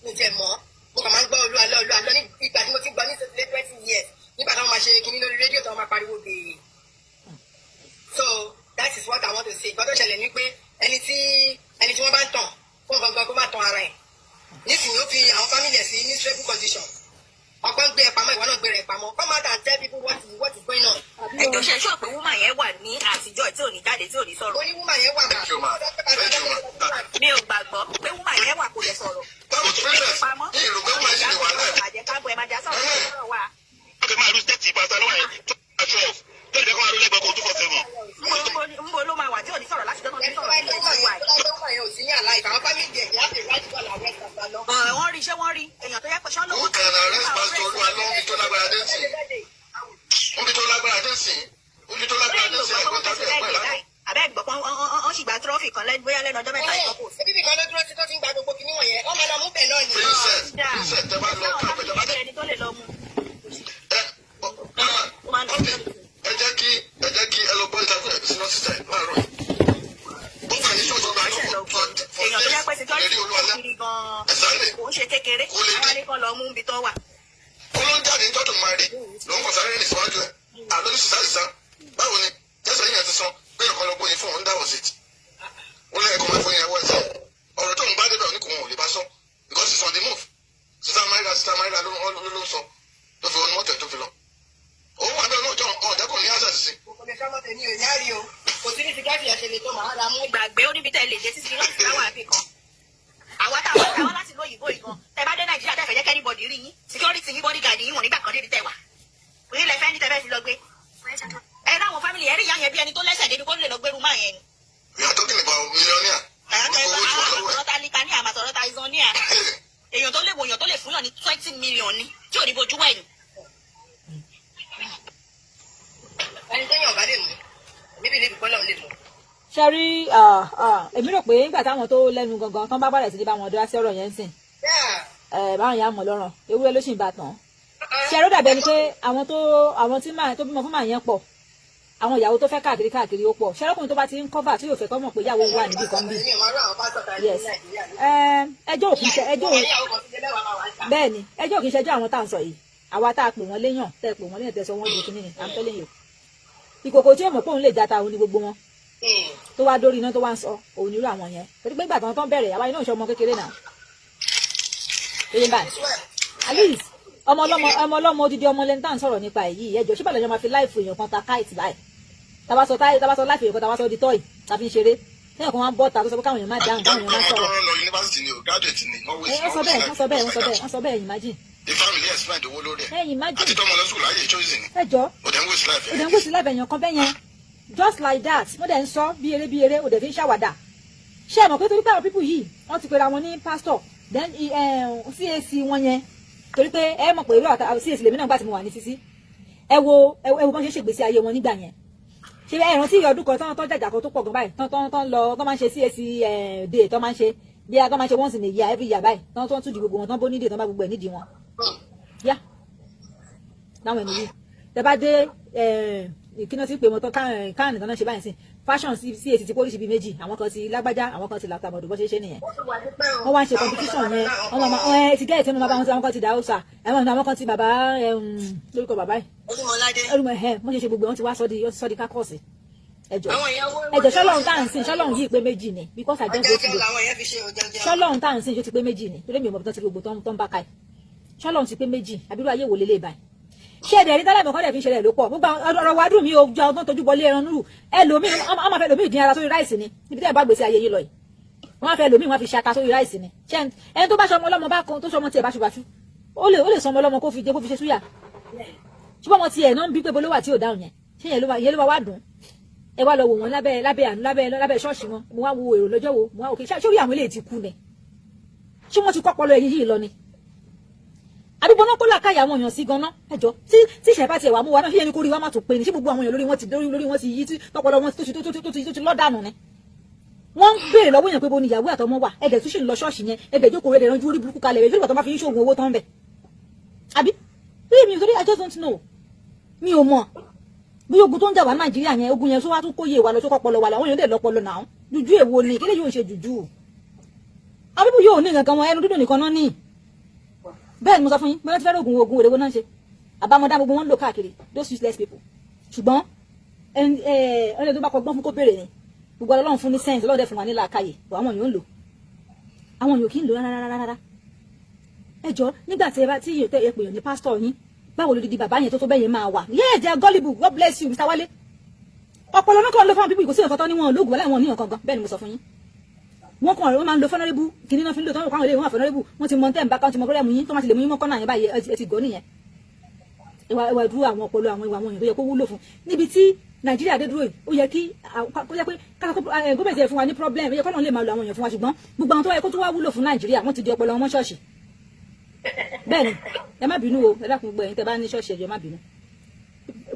mi tiẹ̀ mọ̀ mo kàn máa ń gbọ́ Olú Alọ́ ní ìgbà tí mo ti gbọ́ ní 20 years nígbà táwọn máa ṣe kinní lórí rédíò táwọn máa pariwo béèrè so that is what I want to say gbọ́dọ̀ ṣẹlẹ̀ ní pé ẹni tí wọ́n bá ń tàn fún gangan kó má tàn ara ẹ̀ nísìnyí ó fi àwọn family ẹ̀ sí miserable condition ọkọ ń gbé ẹ pamọ́ ìwọ náà gbé rẹ̀ pamọ́ come out and tell people what is going on. ẹjọ ṣe ṣọ pé woman yẹn wà ní àtijọ́ tí ò ní jáde tí ò ní sọ̀rọ̀. ó ní woman yẹn wà máa. mi ò gbàgbọ́ pé woman yẹn wà kò lè sọ̀rọ̀. pamọ́ àjẹkábọ̀ ẹ̀ máa já sọ̀rọ̀ wà. ọkẹ máa lu stéètì ìbáṣà lọ́wọ́ ẹ̀ tó bá 12 tó lè jẹ́ kó máa lu lẹ́gbẹ̀ẹ́ kó 247. ń bo ló máa wà tí ò ní sọ̀rọ̀ láti dọ́nà ní sọ̀rọ̀ ní ìlú wa. wọ́n rí iṣẹ́ wọ́n rí èèyàn tó yẹ pé ṣọ́n lówó. ó kàn án rẹ́ pásítọ̀ Olú Alọ́ níbi tó lágbára dé sí níbi tó lágbára dé sí ẹ̀gbọ́n tàbí ẹ̀gbọ́n ìlànà. àbẹ́ gbọ́ pọ́n ọ́n sì gba trọ́fì kan bóyá lẹ́nu ọjọ́ mẹ́ta ìkọ́kù. ṣé bíbí kan ló dúró sí tó ti ń gba gbogbo kinní wọ̀nyẹn wọ́n máa lọ mú bẹ́ẹ̀ náà yìí. princess tẹ bá lọ kápẹ́ tẹ bá dé. ẹ jẹ́ kí ẹ lọ bọ́ ìtàkùn ẹ̀ sí lọ́sítà láàárọ̀ yìí. ó kàn ní ṣọ́ọ̀ṣì ọgbà náà èèyàn tó yẹ pé security kiri gan-an kò ń ṣe kékeré wọ́n ní kán lọ mú ibi tó wà. ó ló ń jáde níjọ́ tó máa rí ló ń kọ̀ sáré rìn síwájú ẹ̀ àlọ́ ní sísá sísá báwo ni jẹ́sọ̀ yìí yẹn ti sọ pé ẹ̀kọ́ lọ gbóyin fún òun dáwọ̀ sí ti. ó lẹ́yìn kó máa fún yẹn wọ ẹsẹ̀ ọ̀rọ̀ tó ń bá débẹ̀ oníkùn ò lè bá sọ because it's on the move sísá máìlá ló ń sọ tó fi wọnú mọ́tò tó fi lọ. òun wà náà lóòjọ́ ọ̀dẹ́kùn ní àṣà sí. kò lè sọ́mọ́ tèmi ò yáàrí o kò sí ní sìgáàtì ẹ̀ṣẹ̀lẹ̀ tó máa ra mú. gbàgbé ó níbi tẹ́ lè dé títí láti láwọn àbí kan àwa táwọn láti lóyìnbó ìgan tẹ bá dé Nàìjíríà tẹ fẹ́ jẹ́ kẹ́nìbọ̀dì rí yín security yín bodyguard yín wọ̀n nígbà kan débi tẹ wà òye lẹ fẹ́ ní tẹ́fẹ́ fi lọ gbé ẹ láwọn family ẹ rí ìyá yẹn bí ẹni tó lẹ́sẹ̀ débi kó lè lọ gbérú máa yẹn ni. we are talking about millionaire. àmàtọ̀rọ̀ ta lika ní àmàtọ̀rọ̀ ta izan ní à èèyàn tó lè wòyàn tó lè fún yàn ní 20 million ní tí ò ní bojú wẹ̀yìn. ẹni tẹ́yìn ọ̀gá lè mú níbi níbi pọ́lọ́ lè mú. ṣe rí èmi rò pé nígbà táwọn tó lẹ́nu gangan tán bá bàrẹ̀ sí ní bá wọn dá sí ọ̀rọ̀ yẹn ń sìn báwọn yà á mọ̀ lọ́rùn ewúrẹ́ ló sì ń bà tán ṣe ló dàbí ẹni pé àwọn tí tó bímọ fún màá yẹn pọ̀ àwọn ìyàwó tó fẹ́ káàkiri ó pọ̀ ṣẹlẹ́kùnrin tó bá ti ń cover tí yóò fẹ́ kọ́ mọ̀ pé ìyàwó wà níbì kan bí. yes ẹjọ́ òkè ẹjọ́ bẹ́ẹ̀ ni ẹjọ́ òkè ìṣẹ́jọ́ àwọn tá à ń sọ yìí àwa tá a pè wọ́n léyàn tẹ́ pè wọ́n léyàn tẹ́ sọ wọ́n di kíní ni I'm telling you. ìkòkò tí yóò mọ̀ pé òun lè jata òun ni gbogbo wọn tó wá dórí iná tó wá ń sọ òun nírú àwọn yẹn torí pé ìgbà tí wọ́n tán bẹ̀rẹ̀ àwa iná ìṣọ́ ọmọ kékeré náà. èyí báyìí at least ọmọ ọlọ́mọ odidi ọmọ lẹ́ni tá à ń sọ̀rọ̀ nípa èyí ẹjọ́ ṣé bàlẹ́ máa fi láìfù èèyàn kan ta káìtì báyìí tabasọ láìfù èèyàn kan tabasọ di tọ́ì tàbí ń ṣeré lẹ́yìn kan wá ń bọ́ ta tó sọ pé káwọn èèyàn má dáhùn káwọn èèyàn má sọ̀rọ̀. wọ́n sọ bẹ́ẹ̀ imagine. ìfàmìlì explain owó lórí ẹ̀ imagine àti tọ́mọ lọ́sùn láyé choice ni. ẹjọ́ òdẹ̀ ń wíṣí láìfẹ́. òdẹ̀ ń wíṣí láìfẹ́ èèyàn kan bẹ́ẹ̀ yẹn just like that mo dẹ̀ ń sọ bí eré òdẹ̀ fi ń ṣàwàdà ṣé ẹ mọ̀ pé torí pé àwọn people yìí wọ́n ti pera wọn ní pastor then CAC wọn yẹn torí pé ẹ mọ̀ pé irú CAC lèmi náà gbà tí mo wà ní Sisi ẹ wo bọ́n ṣe ṣègbésí ayé wọn nígbà yẹn ṣe ẹ rántí ọdún kan tán jàjà kan tó pọ̀ gan báyìí tán lọ tán máa ń ṣe CAC day tán máa ń ṣe bí a tán máa ń ṣe once in a year every year báyìí tán tún di gbogbo wọn tán bó nídìí tán bá gbogbo ẹ̀ nídìí wọn yá láwọn ènìyàn yìí tẹ bá dé ìkíná tí pé mo tán káàní tán náà ṣe báyìí sí fashion CAC ti pólíṣì bíi méjì àwọn kan ti lágbájá àwọn kan ti làtàmọ̀dù bó ṣe nìyẹn wọ́n wá ń ṣe competition yẹn wọ́n máa ti gẹ́ẹ̀tì wọn bá wọn kan ti dà ọ́sà àwọn kan ti bàbá lórúkọ bàbá yìí wọ́n ṣe gbogbo wọn ti wá sọ́ọ́dí kákọ́ọ̀sì ẹjọ́ ṣọlọ́run tá à ń sìn ṣọlọ́run yìí pé méjì ni because I just go to the ṣọlọ́run tá à ń sìn yóò ti pé méjì ni torí mi ò mọ̀ bí wọ́n ti gbogbo tó ń bá káyì ṣọlọ́run ti pé méjì àbírú ayé wò lélẹ̀ báyìí ṣé ẹ̀dẹ̀ rí tálẹ̀ mọ̀kọ́dẹ̀ fi ń ṣẹlẹ̀ ló pọ̀ gbogbo ọ̀rọ̀ wa dùn mí o jọ ọdún tójú bọlé ẹran nùrù ẹlòmíì wọ́n máa fẹ́ lòmíì dín ara sórí ráìsì ni níbi tẹ́ ẹ̀ bá gbèsè ayé yìí lọ yìí wọ́n máa fẹ́ lòmíì wọ́n fi ṣe ata sórí ráìsì ni ṣé ẹni tó bá ṣọmọ ọlọ́mọ bá kan tó ṣọmọ tiẹ̀ báṣubàṣu ó lè sọmọ ọlọ́mọ kó fi ṣe súyà ṣùgbọ́n ọmọ tiẹ̀ náà ń bí pé bolówà tí ò dáhùn yẹn ṣé yẹn ló wá dùn ẹ wá lọ wò wọn lábẹ́ ṣọ́ọ̀ṣì wọn mo wá wo èrò lọ́jọ́ wo mo wá òkè sórí àwọn eléyìí ti kú ni ṣé wọ́n ti kọ́ pọlọ ẹ̀yìn yìí lọ ni àdúgbò náà kó làkàyà àwọn èèyàn sí ganan ẹjọ́ tí ìṣẹ̀ bá tiẹ̀ wà mú wa náà ṣé ẹni kó rí wa má tó pé ni ṣé gbogbo àwọn èèyàn lórí wọn ti yí tí tọpọlọ wọn tó ti lọ́dànù ni wọ́n ń béèrè lọ́wọ́ èèyàn pé bo ni ìyàwó àtọmọ wà ẹ̀dẹ̀ tó ṣì ń lọ ṣọ́ọ̀ṣì yẹn ẹ̀dẹ̀ jókòó rẹ̀ ránjú orí burúkú kalẹ̀ rẹ̀ tó máa fi ń ṣòwò owó tán bẹ̀ àbí rí mi torí I just don't know mi ò mọ̀ bí ogun tó ń jà wá Nàìjíríà yẹn ogun yẹn tó wá tún kóyè wa lọ tó kọ́pọlọ wà láwọn èèyàn dẹ̀ lọ́pọlọ náà jùjú èwo ni kí lè yóò ṣe jùjú àwọn bíbú yóò ní nǹkan wọn ẹnu dúdú nìkan náà ní bẹ́ẹ̀ ni mo sọ fún yín bí wọ́n ti fẹ́ ogun òdòwò náà ṣe àbámọ́dá gbogbo wọn ń lò káàkiri those useless people ṣùgbọ́n ẹni tó bá kọ gbọ́n fún kó béèrè ni gbogbo Ọlọ́run fún ní sense Ọlọ́run dẹ̀ fún wa ní làákàyè bọ̀ àwọn èèyàn ń lò àwọn èèyàn kì í lò rárá ẹ jọ nígbà tí ẹ pè yàn ní pásítọ̀ yín báwo ló di bàbá yẹn tó bẹ́ẹ̀ yẹn máa wà yeah they are gullible God bless you Mr. Wale ọpọlọ náà kàn ló fún people kò sí nǹkan tó ní wọn lóògùn láì wọn ní nǹkan gan bẹ́ẹ̀ ni mo sọ fún yín wọn kàn wọn máa ń lo fọnọrẹbù kìnìún náà fi ń lò tó ń kọ́ àwọn ilé wọn àfọnọrẹbù wọn ti mọ tẹ́ ń bá káwọn ti mọ kọ́rẹ́ mu yín tó máa ti lè mú yín mọ́ kọ́nà yẹn báyìí ẹ ti gọ́ nìyẹn ìwà dúró àwọn ọpọlọ àwọn ìwà àwọn èèyàn tó yẹ kó wúlò fún níbi tí Nàìjíríà dé dúró yìí ó yẹ kí gómìnà ti fún wa ní problem ó yẹ kọ́nà lè máa lo àwọn èèyàn fún wa ṣùgbọ́n gbogbo àwọn tó yẹ kó tó wá wúlò fún Nàìjíríà wọ́n ti di ọpọlọ wọn ṣọ́ọ̀ṣì bẹ́ẹ̀ ni ẹ má bínú o ẹ dákun gbogbo ẹ̀yin tẹ́ bá ní ṣọ́ọ̀ṣì ẹ̀jọ̀ má bínú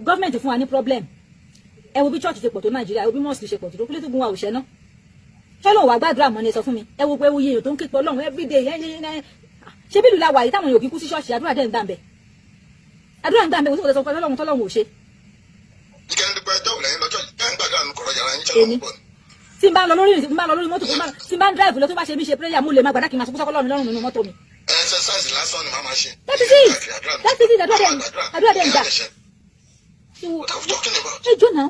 gọ́ọ̀mẹ̀ntì fún wa ní problem ẹ wo bí church ṣe pọ̀ tó Nàìjíríà ẹ wo bí mosque ṣe pọ̀ tó kílé tó gun wa òṣẹ́ náà ṣọlọ́ wà gbàdúrà mọ́ ni ẹ sọ fún mi ẹ wo pé ewu yẹn tó ń képe Ọlọ́run everyday ṣé bí ìlú la wà yìí táwọn èèyàn kì í kú sí ṣọ́ọ̀ṣì àdúrà dẹ̀ ń gbàǹbẹ̀ àdúrà ń gbàǹbẹ̀ kò sí kò sọ pé Ọlọ́run ò ṣe. tí n bá lọ lórí mọ́tò tí n bá ń drive lọ tó bá ṣe bí ṣe prayer mo lè má gbàdá kí n máa sọ sọ́kọ́ Ọlọ́run lọ́rùn nínú mọ́tò mi. exercise lásán ni màá máa ṣe. that is it àdúrà dẹ̀ ń gbà. ẹ jọ náà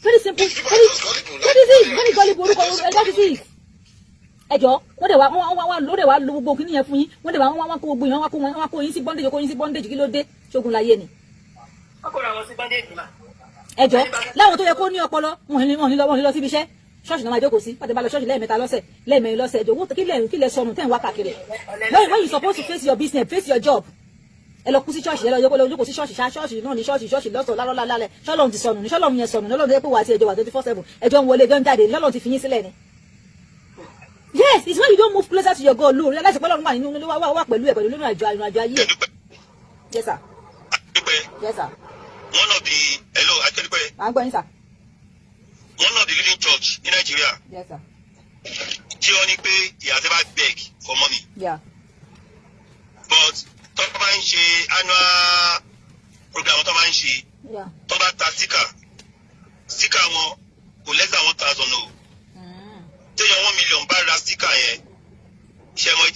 very simple very gullible orúkọ that is it. ẹjọ wọn dẹ wá lo gbogbo kìnìyàn fún yín wọn dẹ wá kó gbogbo yín wọn kó yín sí bondage kí ló dé ṣogun láyé ni. ẹjọ láwọn tó yẹ kó ní ọpọlọ wọn ní lọ síbi iṣẹ́ ṣọ́ọ̀ṣì náà máa jókòó sí pàtẹ́ bá lọ ṣọ́ọ̀ṣì lẹ́ẹ̀mẹ́ta lọ́sẹ̀ lẹ́ẹ̀mẹ́rin lọ́sẹ̀ ẹjọ kí lẹ sọnù tẹ́ ń wá káàkiri when you supposed to face your business face your job ẹ lọ kú sí ṣọ́ọ̀ṣì ẹ lọ jókòó sí ṣọ́ọ̀ṣì ṣọ́ọ̀ṣì náà ní ṣọ́ọ̀ṣì lọ́sọ̀ lálẹ́ ṣọ́ọ̀lọ́run ti sọnù ní ṣọ́ọ̀lọ́run yẹn sọnù lọ́lọ́run yẹn pé wà á ti ẹjọ́ wà 24/7 ẹjọ́ ń wọlé ẹjọ́ ń jáde lọ́lọ́run ti fi yín sílẹ̀ ni. yes it's when you don't move closer to your goal lóore láti pẹ́ lọ́run wà nínú wà pẹ̀lú ẹ̀ pẹ̀lú nínú àjọ ayé ẹ̀. yes sir. yes sir. one of the hello akẹ́lẹ́pẹ́. à ń gbọ́ yín sir. one of the leading church in Nigeria. yes sir. tí wọ́n ní pé he has never beg for money. yeah. but tó bá ń ṣe annual program tó bá ń ṣe tó bá ta sticker sticker wọn kò less than 1,000 o. téèyàn 1 million bá ra sticker yẹn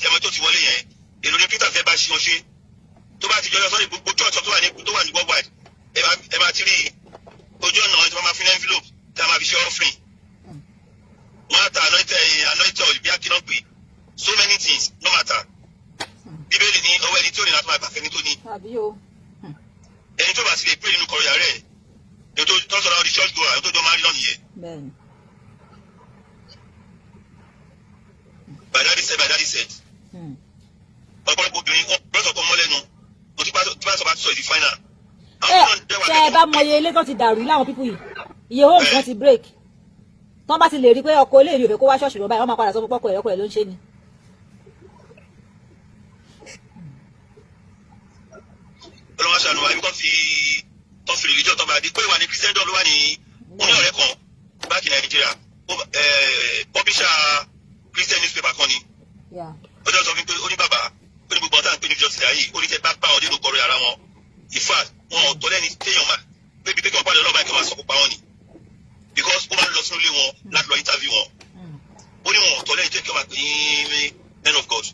ẹmọ tó ti wọlé yẹn èrò ní peter fẹ́ bá ṣe wọn ṣe tó bá ti jọyọ sọ́ọ́ gbogbo church tó wà ní worldwide ẹ máa ti rí ojú ọ̀nà tí wọ́n máa fi ní envelope tí a máa fi ṣe offering wọ́n á ta anointed oil bí akínà pé so many things no matter bíbélì ní ọwọ́ ẹni tí ò ní láti máa gbà fẹ́ni tó ní ẹni tó bá ti lè pè nínú kọ̀rọ̀ yàrá ẹ̀ èyí tó sọ̀rọ̀ àwọn church goer àwọn tó jọ máa rí lọ́nà yẹn. by daddy said ọ̀pọ̀lọpọ̀ obìnrin wọn bọ́sọ̀ kọ́ mọ́ lẹ́nu mo ti bá sọ bá ti sọ ìdí final. ṣe ẹ bá mọ iye ilé tó ti dàrú láwọn pípù yìí iye home kan ti break tán bá ti lè rí pé ọkọ ilé ìlú ìfẹ́ kó wá ṣọ́ọ̀ṣì lọ báyìí wọ́n máa padà sọ fún pọ́kọ ẹ̀ ló ń ṣe ni. ọlọ́wọ́ ṣàánú wa ibi tó fi religion tó bá di pé wà ní christendom ló wà ní oní ọ̀rẹ́ kan báàkì nàìjíríà publisher christian newspaper kan ni ó jọ sọ fún mi pé ó ní bàbá ó ní gbogbo ọ̀tá ń pè ní justice ayé ó ní tẹ bá ọdẹ ló kọrọ ara wọn in fact wọn ò tọ́ lẹ́ni téèyàn máa pébi pé kí wọ́n pàdé ọlọ́ba kí wọ́n máa sọ pupa wọn ni because ó máa ń lọ sínú ilé wọn láti lọ interview wọn ó ní wọn ò tọ́ lẹ́ni tó kí wọ́n máa pè ní men of God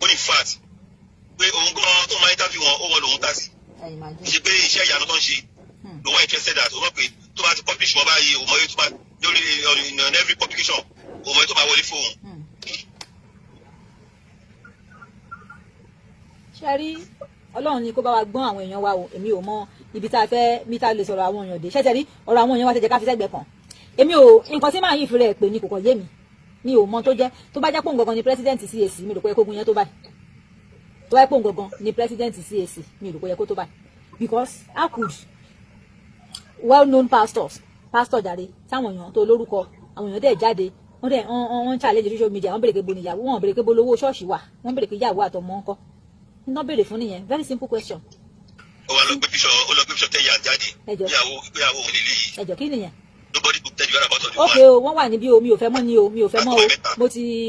ó ní in fact pé òun gan tó máa interview wọn ó wọ lòun tà sí ṣe pé iṣẹ́ ìyanu tó ń ṣe lòun wà interested at òun mọ̀ pé tó bá ti publish wọn báyìí òun mọ̀ yóò tó bá lórí in every publication òun mọ̀ yóò tó bá wọlé fóun. ṣe rí ọlọ́run ni kó bá wa gbọ́n àwọn èèyàn wa o èmi ò mọ ibi tá a fẹ́ mi tá a lè sọ̀rọ̀ àwọn èèyàn dé ṣẹ́tẹ̀ rí ọ̀rọ̀ àwọn èèyàn wa tẹ̀jẹ̀ ká fi sẹ́gbẹ̀ẹ́ kan èmi ò nǹkan tí màá yí ìfúnra ẹ̀ pé ní kò kàn yé mi ò mọ tó jẹ́ tó bá jẹ́ pòun gangan ni president CAC mi rò pé kógun yẹn tó báyìí tó bá jẹ́ pòun gangan ni president CAC mi rò pé yẹ kó tó báyìí because how could well known pastor jàre táwọn èèyàn tó lórúkọ àwọn èèyàn dẹ̀ jáde wọ́n challenge social media wọ́n bèrè pé bo níyàwó wọ́n bèrè pé bo lówó ṣọ́ọ̀ṣì wà wọ́n bèrè pé ìyàwó àtọmọ ńkọ́ iná bèrè fún nìyẹn very simple question. ó wà lọ gbé bíṣọ tẹ́yà jáde ìgbéyàwó òun lílé yìí. ẹjọ kí nìyẹn. nobody could tell you about it. ok o wọ́n wà níbí o mi ò fẹ́ mọ́ ni o mi ò fẹ́ mọ́ o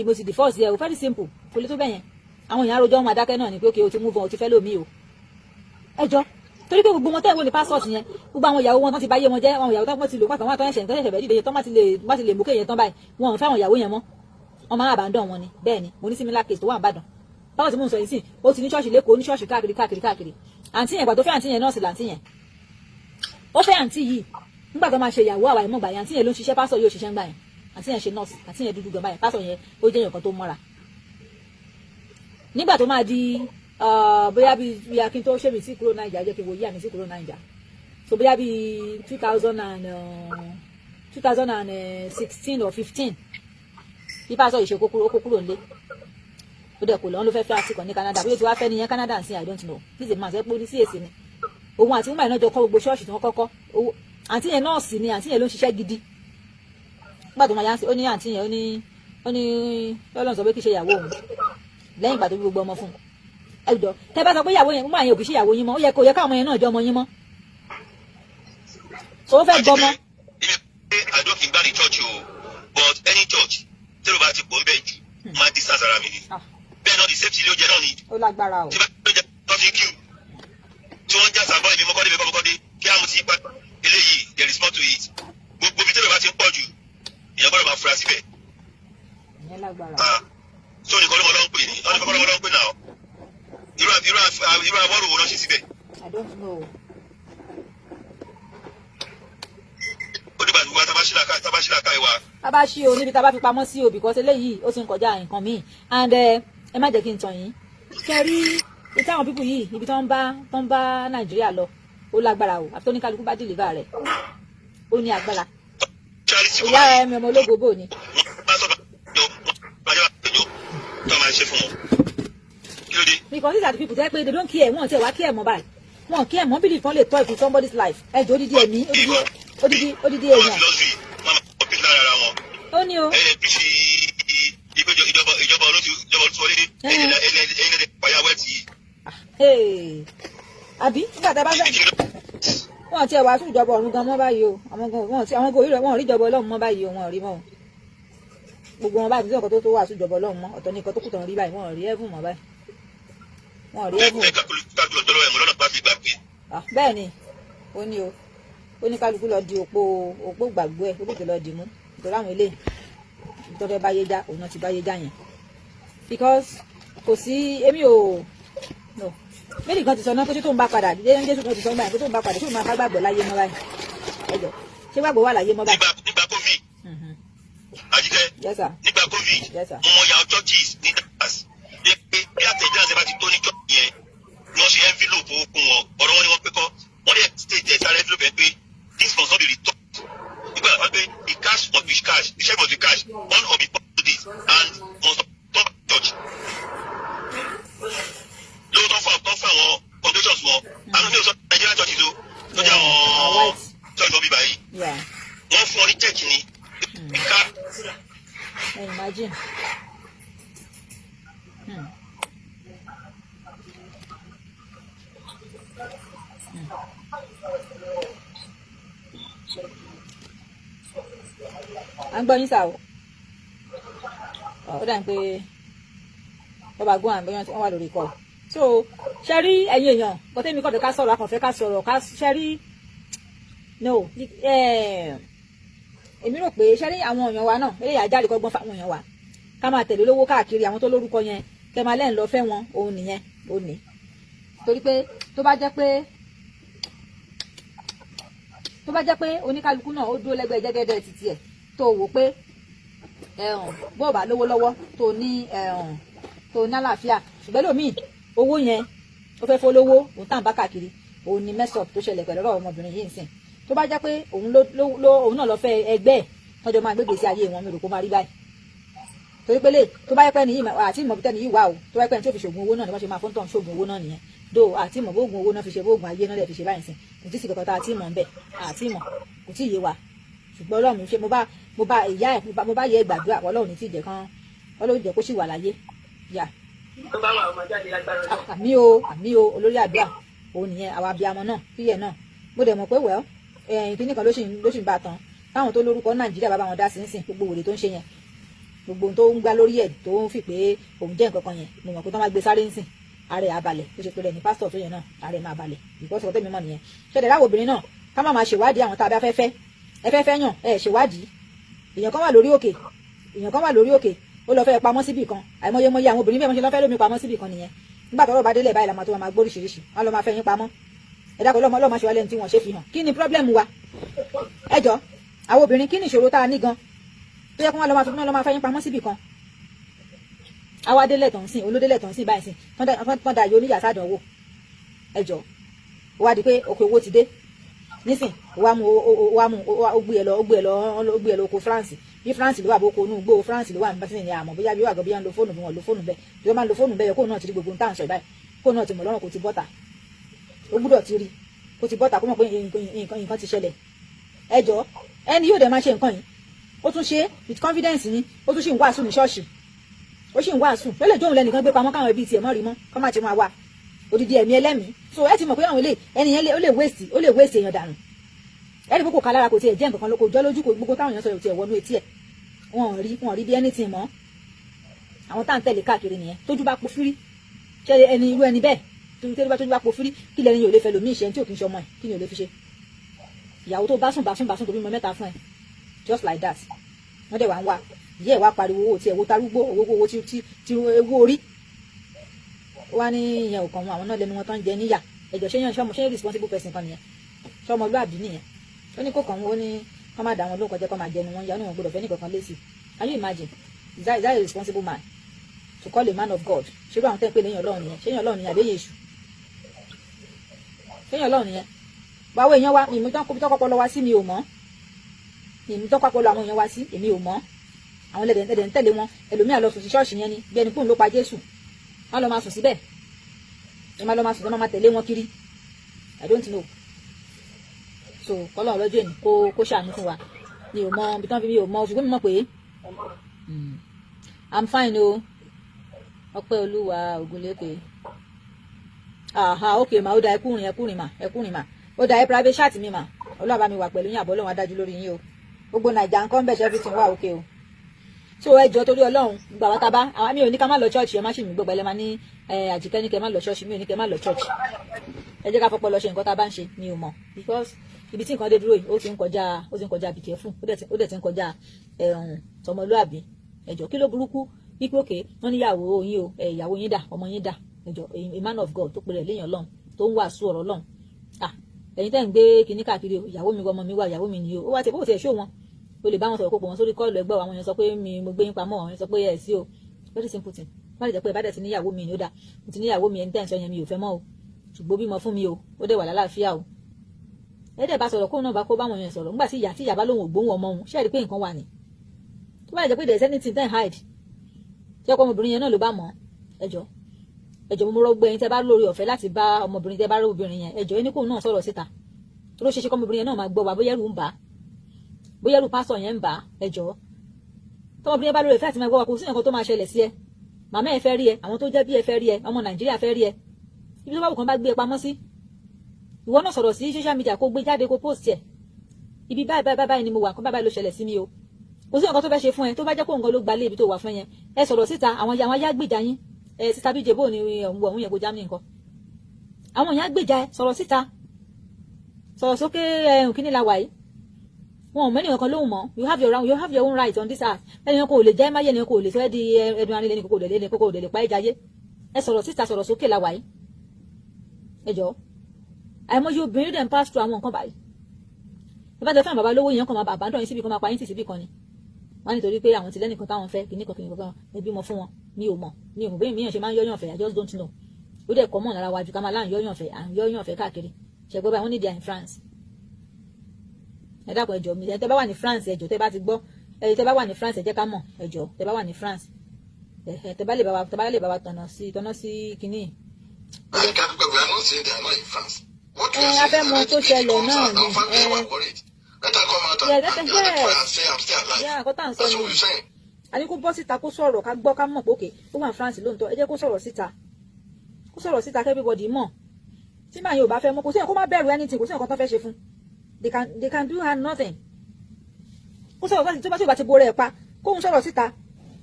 mo ti divorce yẹ o very simple kò lè tó bẹ́yẹn àwọn èèyàn àròjọ ọmọ adákẹ́ náà ni pé ok o ti move on o ti fẹ́ lómi o ẹjọ torí pé gbogbo wọn tẹ́ ìwé ní passport yẹn gbogbo àwọn ìyàwó wọn tán ti bá yé wọn jẹ́ àwọn ìyàwó tán ti lò pàtàkì wọn àtọ́yẹ̀sẹ̀ nǹkan ṣẹ̀ṣẹ̀ bẹ́ẹ̀ dìde tán bá ti lè mú kéèyàn tán báyìí wọn ò fẹ́ àwọn ìyàwó yẹn mọ́ wọn máa abandon wọn ni bẹ́ẹ̀ ni mo ní similar case tó wà nìbàdàn báwo ti mú un sọ yìí sí o ti ní ṣọ́ọ̀ṣì lẹ́kọ̀ọ́ ní ṣọ́ọ̀ṣì káàkiri àǹtí yẹn ìgbà tó fẹ́ àǹtí yẹn nọ́ọ̀sì làǹtí yẹn ó fẹ́ àǹtí yìí nígbà tó máa ṣe ìyàwó àwa ìmọ̀ gbàyà àǹtí yẹn ló ń ṣiṣẹ́ pásọ̀ yóò ṣiṣẹ́ ń gbà yẹn àǹtí yẹn ṣe nọ́ọ̀sì àǹtí yẹn dúdú gan báyẹn pásọ̀ yẹn ó jẹ́ èèyàn kan tó mọ́ra nígbà tó máa di bóyá bíi akin tó ṣèbí sí kúrò Naija jẹ́ kí n wo yí àmì sí kúrò Naija so bóyá bíi 2016 or 15 bí pásọ̀ yìí ṣe kó kúrò nílé ó dẹ̀ kò lọ́n ló fẹ́ fẹ́ àtìkọ̀ ní Canada bóyá tí wàá fẹ́ nìyẹn Canada ń sin I don't know this is a man ṣe pé ní CAC ni òun àti nígbà iná jọ kọ́ gbogbo ṣọ́ọ̀ṣì tí wọ́n kọ́kọ́ àǹtí yẹn nọ́ọ̀sì ni àǹtí yẹn ló ń ṣiṣẹ́ gidi nígbà tó máa yá ó ní àǹtí yẹn ó ní lọ́lọ́run sọ pé kì í ṣe ìyàwó òun lẹ́yìn ìgbà tó bí gbogbo ọmọ fún un ẹ̀dọ̀ tẹ́ bá sọ pé ìyàwó yẹn mú àyẹn òbí ṣe ìyàwó yín mọ́ ó yẹ kó yẹ káwọn ọmọ yẹn náà jọ ọmọ yín mọ́ so ó fẹ́ gbọmọ. àjọ kì í gbá ní church o but any church tí ló bá ti pọ̀ ń bẹ̀ jù máa distance ara mi ni bẹ́ẹ̀ náà di safety ilé oúnjẹ náà ni ó lágbára o tí bá tó jẹ tó fi queue tí wọ́n ń jà sàbọ̀ ibi mọ́kọ́dé kí á mú ti ipa eléyìí there is more to it gbogbo bí tẹ́lẹ̀ bá ti ń pọ̀ jù ìyẹn gbọ́dọ̀ máa fura síbẹ̀. ìyẹn lágbára. so nìkan ló mọ lọ́n pè ní ọ̀nà kọ́kọ́ ló mọ lọ́n pè náà irú àwọ̀rò wo lọ́ ṣe síbẹ̀. I don't know. ó dìgbà gbogbo tabasílaka ìwà. tabaṣí o níbi tá a bá fi pamọ́ sí o because eléyìí ó ti ń kọjá nǹkan míì and ẹ má jẹ́ kí n tàn yín kẹrí ìtí àwọn pípù yìí ibi tó ń bá Nàìjíríà lọ ó lágbára o àfi tó ní kálukú bá dìlìbà rẹ̀ ó ní agbára ìyá ẹ̀mí ọmọ ológo bò ní. because these are the people tẹ́ pé they don't care wọ́n ti wá care mọ́ báyìí wọ́n care mọ́ bíi kan lè toy for somebody's life ẹ̀jọ̀ odidi ẹ̀mí odidi èèyàn. ó ní o. ìjọba olóṣùwọlé ẹ̀ẹ́dẹ̀ pàyàwó ẹ̀ tì í. àbí nígbà tá a bá fẹ́ wọ́n ti wàásù ìjọba ọ̀run gan mọ́ báyìí o àwọn gòrí rẹ̀ wọ́n rí ìjọba Ọlọ́run mọ́ báyìí o wọ́n rí mọ́ o gbogbo wọn báyìí nígbà tó wàásù ìjọba Ọlọ́run mọ́ ọ̀tọ̀ ní nǹkan tó kù tán rí báyìí wọ́n rí ẹ̀fún mọ́ báyìí wọ́n rí ẹ̀fún. bẹ́ẹ̀ ni ó ní o oníkálukú lọ di òpó gbàgbọ́ ẹ̀ ó tètè lọ dì mú nítorí àwọn eléyìí tó fẹ́ báyé já òun náà ti báyé já yẹn because kò sí èmi ò no méjì kan ti sọ náà pé tó ń bá padà Jésù kan ti sọ nígbà yẹn pé tó ń bá padà tó ń máa gbàgbọ́ láyé mọ́ báyìí ẹjọ́ ṣé gbàgbọ́ wà láyé mọ́ báyìí. nígbà covid àjíkẹ́ nígbà covid mo mọ ya churches ní Dallas bí àtẹ̀jáde bá ti tó ní church yẹn ni wọ́n ṣe envelope okun wọn ọ̀rọ̀ wọn ni wọ́n pé kọ́ wọ́n dẹ̀ state ẹ̀ sáré envelope ẹ̀ pé this must not be returned nígbà wọ́n pé the cash must be cash the check must be cash one of the this and must not turn church. lóò tó fún àwọn congregations wọn àwọn ilé ìsọ Nigerian churches o tó jẹ́ àwọn church wọn bí báyìí wọ́n fún ọ ní check ni ká. Imagine. À ń gbọ́ yín sá o ó dà ń pé bọ́ba gbọ́n àbí wọ́n wà lórí ikọ̀ so ṣe rí ẹ̀yin èèyàn kọ́tẹ́mi kọ́ fẹ́ ká sọ̀rọ̀ akànfẹ́ ká sọ̀rọ̀ ká ṣe rí no èmi rò pé ṣe rí àwọn èèyàn wa náà eléyà ajáde kọ́gbọ́n fáwọn èèyàn wa ká máa tẹ̀lé lówó káàkiri àwọn tó lórúkọ yẹn kẹ́ máa lẹ́yìn lọ fẹ́ wọn òun nìyẹn ó ní torí pé tó bá jẹ́ pé oníkálukú náà ó dúró lẹ́gbẹ̀ẹ́ jẹ́gẹ́dẹ́ títí ẹ̀ tó wò pé bó bá lówó lọ́wọ́ tó ní àlàáfíà ṣùgbọ́n lómi owó yẹn ó fẹ́ fólówó òun tàn bá káàkiri òun ni mẹ́sọ̀p tó ṣẹlẹ̀ pẹ̀lú ọ̀rọ̀ ọmọbìnrin yìí nsìn tó bá jẹ́ pé òun náà lọ fẹ́ ẹgbẹ́ ẹ̀ tọ́jọ́ máa gbégbé sí ayé wọn mi rò kó máa rí báyìí torí pé lè tó bá yẹ pé nìyí àti ìmọ̀ bíi tẹ́niyí wà o tó bá yẹ pé ní tí ó fi ṣògùn owó náà ni wọ́n ṣe máa fún tán ṣògùn owó náà nìyẹn do àti ìmọ̀ bóògùn owó náà fi ṣe bóògùn ayé náà lè fi ṣe báyìí sìn kò tí ì sì kankan tá àti ìmọ̀ ń bẹ̀ àti ìmọ̀ kò tí ì yé wa ṣùgbọ́n Ọlọ́run ṣe mo bá ìyá ẹ̀ mo bá yẹ gbàdúrà Ọlọ́run ní tí ì jẹ́ kán Ọlọ́run jẹ́ kó sì wà láyé yà. àmì o olórí àdúrà òun nìyẹn àwa abiyamọ náà fíyẹ náà mo dẹ̀ mọ̀ pé wẹ́ẹ́ ìpínlẹ̀ kan ló sì ń bá tán táwọn tó lórúkọ Nàìjíríà bá wọn dá sí ń sìn gbogbo wèrè tó ń ṣe yẹn gbogbo tó ń gbá lórí ẹ̀ tó ń fi pé òun jẹ́ nǹkan kan yẹn mo mọ̀ pé tó máa gbé sáré ń sìn ààrẹ àbalẹ̀ tó ṣe pé rẹ̀ ní pásítọ̀ tó yẹn náà ààrẹ máa balẹ̀ ìkọ́sọ̀ tẹ́mi mọ̀ nìyẹn ṣẹlẹ̀ láwọn obìnrin náà ká má máa ṣèwádìí àwọn tá a bá fẹ́ fẹ́ ẹ fẹ́ fẹ́ yàn ẹ ṣèwádìí èèyàn kan wà lórí òkè ó lọ fẹ́ pamọ́ síbì kan àìmọye àwọn obìnrin bẹ́ẹ̀ wọ́n ṣe lọ́ fẹ́ lómi pamọ́ síbì kan nìyẹn nígbà tọ́rọ̀ bá délẹ̀ báyìí la máa tó máa gbóríṣiríṣi wọ́n lọ máa fẹ́ yín pamọ́ ẹ dákọ̀ lọ́mọ ṣe wá lẹ́nu tí wọ́n ṣe fi hàn kí ni pírọ́blẹ́mù wa ẹ jọ àwọn obìnrin kí ni ìṣòro tá a ní gan tó yẹ kí wọ́n lọ máa fẹ́ yín pamọ́ síbì kan àwa délẹ̀ tó ń sìn olódélẹ̀ tó ń sìn báyìí sìn tán da yóò níyà sádánwò ẹ jọ ó wá di pé òkè owó ti dé nísìn ó gbé ẹ lọ oko France bí France ló wà bó konú gbó France ló wà nípa sínú àmọ́ bóyá bí wà gọ bí wọn lo fóònù bí wọn lo fóònù bẹ́ẹ̀ bí wọn máa lo fóònù bẹ́ẹ̀ kó náà ti rí gbogbo nǹkan àǹsọ ìbáyìí kó náà ti mọ̀ lọ́rùn kó ti bọ́ta ó gbúdọ̀ ti rí kó ti bọ́ta kó mọ̀ pé nǹkan ti ṣẹlẹ̀ ẹ jọ ẹni yóò dẹ̀ máa ṣe nǹkan yìí ó tún ṣe with confidence ni ó tún ṣì ń wàásù ní ṣọ́ọ̀ṣì ó ṣì ń wàásù ó lè jóun lẹ́nìkan gbé pamọ́ káwọn ẹbí tiẹ̀ mọ́ rí mọ́ kọ́ máa ti máa wà odidi ẹ̀mí ẹlẹ́mìí so ẹ ti mọ̀ pé àwọn ilé ẹni yẹn ó lè waste èèyàn dànù ẹni kókò kálára kò tiẹ̀ jẹ́ nǹkan kan ló kò jọ́ lójú kò gbogbo táwọn èèyàn sọ tiẹ̀ wọnú etí ẹ̀ wọn rí bí anything mọ́ àwọn tá à ń tẹ̀lé káàkiri nìyẹn tójú bá po fírí ṣe ẹni irú ẹni bẹ́ẹ̀ tójú bá po fírí kí lẹ́ni yóò lè fẹ́ lòmí ìṣẹ́ tí ò kì í ṣe ọmọ ẹ̀ kí ni ò lè fi ṣe ìyàwó tó bá sùn tó bímọ mẹ́ta fún ẹ just like that wọ́n dẹ̀ wá ń wá ìyá ẹ̀ wá pariwo owó tí ẹ̀ wo tarúgbó owó tí owó orí wá ní ìyẹn ò kàn wọn àwọn náà lẹnu wọn tán jẹ níyà ẹjọ ṣé yàn ṣé responsible person kan nìyẹn ṣọmọlúàbí nìyẹn ó ní kó kàn wọn ó ní kọ́ máa dà wọn lóko jẹ́ kọ́ máa jẹnu wọn yá ó ní wọn gbọdọ̀ fẹ́ nìkankan lésì can you imagine is that a responsible man to call a man of God ṣé bí àwọn tẹ́ ń pè léyìn Ọlọ́run nìyẹn ṣé yàn Ọlọ́run nìyẹn àbẹ́yẹ èṣù ṣé yàn Ọlọ́run nìyẹn báwo èèyàn wá ìmú tọ́kọ́pọ̀ lọ wá sí mi ò mọ́ ìmú tọ́kọ́pọ̀ lọ àwọn èèyàn wá sí èmi ò mọ́ àwọn ẹlẹ́dẹ̀ ń tẹ̀lé wọn ẹlòmíà lọ sùn sí ṣọ́ọ̀ṣì yẹn ni bí ẹni kóun ló pa Jésù wọn lọ máa sùn síbẹ̀ ẹ máa lọ máa sùn tó máa tẹ̀lé wọn kiri I don't know so kọ́lọ́ ọlọ́jọ́ èní kó ṣàánú fún wa mi ò mọ ibi tí wọ́n fi mi ò mọ ṣùgbọ́n mi mọ̀ pé I'm fine o ọpẹ́ olúwa ògúnlékè ok ma ó da ẹkùnrin mà ó da ẹ private chat mi mà ọlọ́run bá mi wà pẹ̀lú yín àbọ̀ ọlọ́run adájú lórí yín o gbogbo nàìjà nǹkan bẹ̀ ṣe everything wà ok o so ẹ jọ torí ọlọ́run gbà wá tábá àwọn mi ò ní ká má lọ church ẹ má ṣì mí gbogbo ẹ lẹ́ máa ní àjíkẹ́ ní kẹ́ má lọ church mi ò ní kẹ́ má lọ church ẹ jẹ́ ká fọpọ́ lọ ṣe nǹkan tá a bá ń ṣe mi ò mọ̀ because ibi tí nǹkan dé dúró yìí ó ti ń kọjá be careful ó dẹ̀ ti ń kọjá tọmọlúàbí ẹjọ́ kí ló burúkú wípé òkè wọ́n ní ìyàwó yín o ìyàwó yín dà ọmọ yín dà ẹjọ́ a man of God tó pèrè léèyàn lọ́hùn tó ń wàásù ọ̀rọ̀ lọ́hùn ẹ̀yin tẹ́ ń gbé kinní káàkiri o ìyàwó mi ọmọ mi wà ìyàwó mi nìyí o ó wá ti bó ti ẹ̀ ṣó wọn o lè bá wọn sọ̀rọ̀ kó pọ̀ wọn sórí kọ́ọ̀lù ẹgbẹ́ àwọn èèyàn sọ pé mo gbé yín pamọ́ àwọn èèyàn sọ pé ẹ̀ sí o very simple thing wọ́n lè jẹ́ pé ìbádẹ́ ti níyàwó mi ni ó dà mo ti níyàwó mi ẹni tẹ́ ń sọ yẹn mi ò fẹ́ mọ́ o ṣùgbọ́n bímọ fún mi o ó dẹ̀ wà lálàáfíà o ẹ dẹ̀ bá sọ̀rọ̀ kóun náà bá kó báwọn èèyàn sọ̀rọ̀ nígbà tí ìyá bá lóun ò gbóhùn ọmọ òun ṣe é rí pé nǹkan wà ní tó bá lè jẹ́ pé there is anything then hide jẹ́ kó ọmọbìnrin yẹn náà ló bá mọ̀ ẹjọ́ mo rọ́gbọ́ ẹ̀yin tẹ́ bá lórí ọ̀fẹ́ láti bá ọmọbìnrin tẹ́ bá rí obìnrin yẹn ẹjọ́ ẹni kóun náà sọ̀rọ̀ síta tó ló ṣe ṣe kọ́ ọmọbìnrin yẹn náà máa gbọ́ wa bóyá ẹrù ń bà á bóyá ẹrù pásọ̀ yẹn ń bà á ẹjọ́ tọmọbìnrin yẹn bá lórí ọ̀fẹ́ àti máa gbọ́ wa kò sí nǹkan tó máa ṣẹlẹ̀ sí ẹ màmá ẹ fẹ́ rí ẹ àwọn tó jẹ́ bí ẹ fẹ́ rí ẹ ọmọ Nàìjíríà fẹ́ rí ẹ ibi tó bá wù kán bá gbé ẹ pamọ́ sí ìwọ náà sọ̀rọ̀ sí social media kó gbé jáde kó post ẹ ibi báyìí ni mo wà kó báyìí ló ṣẹlẹ̀ sí mi o kò sí nǹkan tó fẹ́ ṣe fún ẹ tó bá jẹ́ kó nǹkan ló gbalé ibi tó wà fún yẹn ẹ sọ̀rọ̀ síta àwọn ayá gbèjà yín síta bí jebo ni ọ̀hún yẹn kó já mi nǹkan àwọn èèyàn gbèjà ẹ sọ̀rọ̀ síta sọ̀rọ̀ sókè kíní la wà yìí wọn ò mẹ́ni nǹkan lóhùn mọ́ you have your own right on this earth ẹni kò lè jẹ́ máyé ẹni kò lè sọ ẹ́ di ẹdun arílẹ̀ ní kókò lè pa ẹ́ jayé ẹ sọ̀rọ̀ síta sọ̀rọ̀ sókè la wà yìí ẹ jọ àìmọye obìnrin dẹ̀ ń pass through àwọn nǹkan báyìí ìbá tẹ fún bàbá lówó yẹn kan máa àbádọ́ yín síbi kan máa pa yín tì síbi kan ni wọ́n nítorí pé àwọn tìlẹ́ nìkan táwọn fẹ́ kìnnìkan ẹbí mọ fún wọn mi ò mọ̀ bẹ́ẹ̀ mìíràn ṣe máa ń yọ́yàn fẹ́ I just don't know ó dẹ̀ kọ́ mọ̀ lára wájú ká máa láǹ yọ́yàn fẹ́ káàkiri ṣẹ̀gbọ́n báyìí wọ́n ní dia in France ẹ dákun ẹjọ́ mi tẹ bá wà ní France ẹjọ́ tẹ bá ti gbọ́ tẹ bá wà ní France ẹ jẹ́ ká mọ̀ ẹjọ́ tẹ bá wà ní France tẹ bá lè bá wa tọ̀nà sí kinní. a fẹ́ mọ tó ṣẹlẹ̀ náà ni àkọ́tà ń sọ ni a ní kó bọ́ síta kó sọ̀rọ̀ ká gbọ́ ká mọ̀ pé òkè ó wà ní France lóòótọ́ ẹ jẹ́ kó sọ̀rọ̀ síta kí everybody mọ̀ tí màá yóò bá fẹ́ mọ̀ kò sí ẹ̀ kó má bẹ̀rù anything kò sí nǹkan tó fẹ́ ṣe fún they can do her nothing kó sọ̀rọ̀ tó bá ti borí ẹ̀ pa kóun sọ̀rọ̀ síta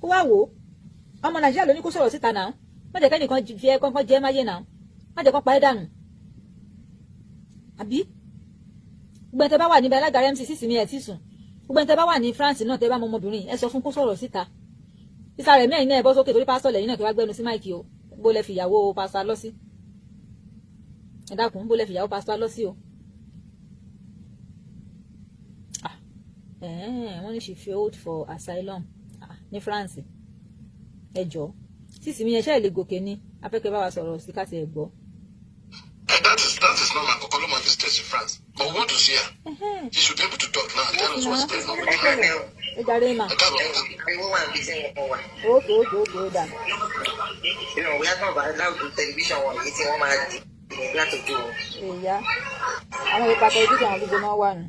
kó wá wò ó ọmọ Nàìjíríà ló ní kó sọ̀rọ̀ síta náà má jẹ́ kẹ́nìkan fi ẹ́ kọ́kọ́ jẹ́ máyé náà má jẹ́ kọ́ pa ẹ́ dànù àbí gbogbo ẹni tẹ́ bá wà níbẹ̀ alága MC sísì mi ẹ̀ tí sùn gbogbo ẹni tẹ́ bá wà ní France náà tẹ́ bá mọ ọmọbìnrin ẹ sọ fún kó sọ̀rọ̀ síta sísá rẹ̀ mẹ́rin náà ẹ bọ́ sókè torí pásítọ̀ lẹ́yìn náà kí wá gbẹnu sí máìkì o bó lẹ fi ìyàwó pásítọ̀ lọ sí ẹ dákun bó lẹ fi ìyàwó pásítọ̀ lọ sí o wọ́n ní she failed for asylum ní France ẹ jọ sísì mi yẹn ṣe lè gòkè ní afẹ́kẹ́ bá wa sọ̀rọ̀ sí káṣí ẹ̀ gbọ́. That is normal. Okoloma visitors in France. But we want to see her. She should be able to talk now and tell us what's going on. Okay, done. You know, we are not allowed to television one eating one man. We have to do. Yeah. Àwọn ìpa tẹlifíṣàn àwọn olùgbé náà wà nù.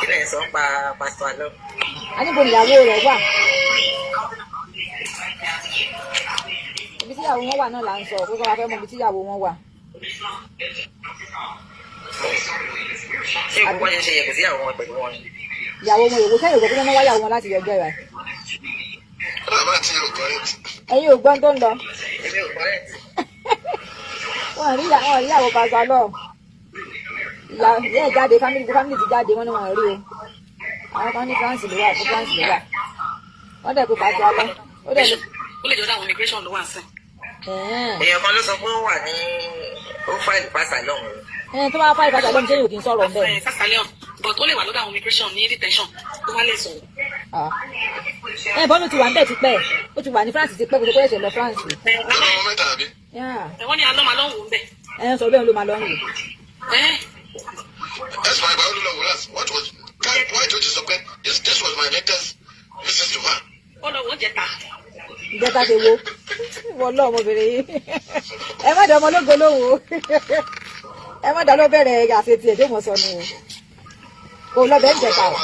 Kí lè sọ pa Pastor Alo? A níbo ìyàwó rẹ̀ wà? Ibi tí ìyàwó wọn wà náà là ń sọ pé kọ́ wa fẹ́ mọ ibi tí ìyàwó wọn wà. Ṣé ìgbọ́n yẹn ṣe yẹ kò sí ìyàwó wọn pẹ̀lú wọn? Ìyàwó wọn yòókù sẹ́yìn ògbó pé wọ́n wá ìyàwó wọn láti yọjọ́ rẹ̀. Ẹ̀yin ò gbọ́n tó ń lọ. Èmi ò gbọ́ ẹ̀. Wọ́n rí ìyàwó Pastor Alo. Ìyá ẹ̀ jáde family ti jáde wọ́n ní wọ́n rí o. Àwọn kan ní France ló wà fún France ló wà. Wọ́n dẹ̀ pé Pastor Alo. Ó lè jọ dáwọn immigration ló wà sí. Èèyàn kan ló sọ pé ó wà ní ó fáìlì Pastor Alo. Tó bá fáìlì Pastor Alo ṣé yóò kí n sọ̀rọ̀ bẹ́ẹ̀. Pastor Alo but ó lè wà lọ́dọ̀ àwọn immigration ní detention tó wá lè sọ̀rọ̀. Bọ́lú ti wà níbẹ̀ ti pẹ́ ó ti wà ní France ti pẹ́ kó tó kọ́ ẹ̀ṣẹ̀ lọ France. Wọ́n ní alọ́ máa lọ́hùn ún bẹ̀. Sọ bẹ́ẹ̀ ló máa lọ́hùn ún. That's my biology. What was why don't you stop it? This was my latest visit to her. Ó lọ wọ́n jẹta. Ìjẹta ti wo wọ́n lọ ọmọbìnrin yìí ẹ má dá ọmọ ológo lóhùn o ẹ má dá ló bẹ̀rẹ̀ àṣetì ẹ̀ tó mọ̀ sọnù o kò lọ bẹ́ẹ̀ jẹta o.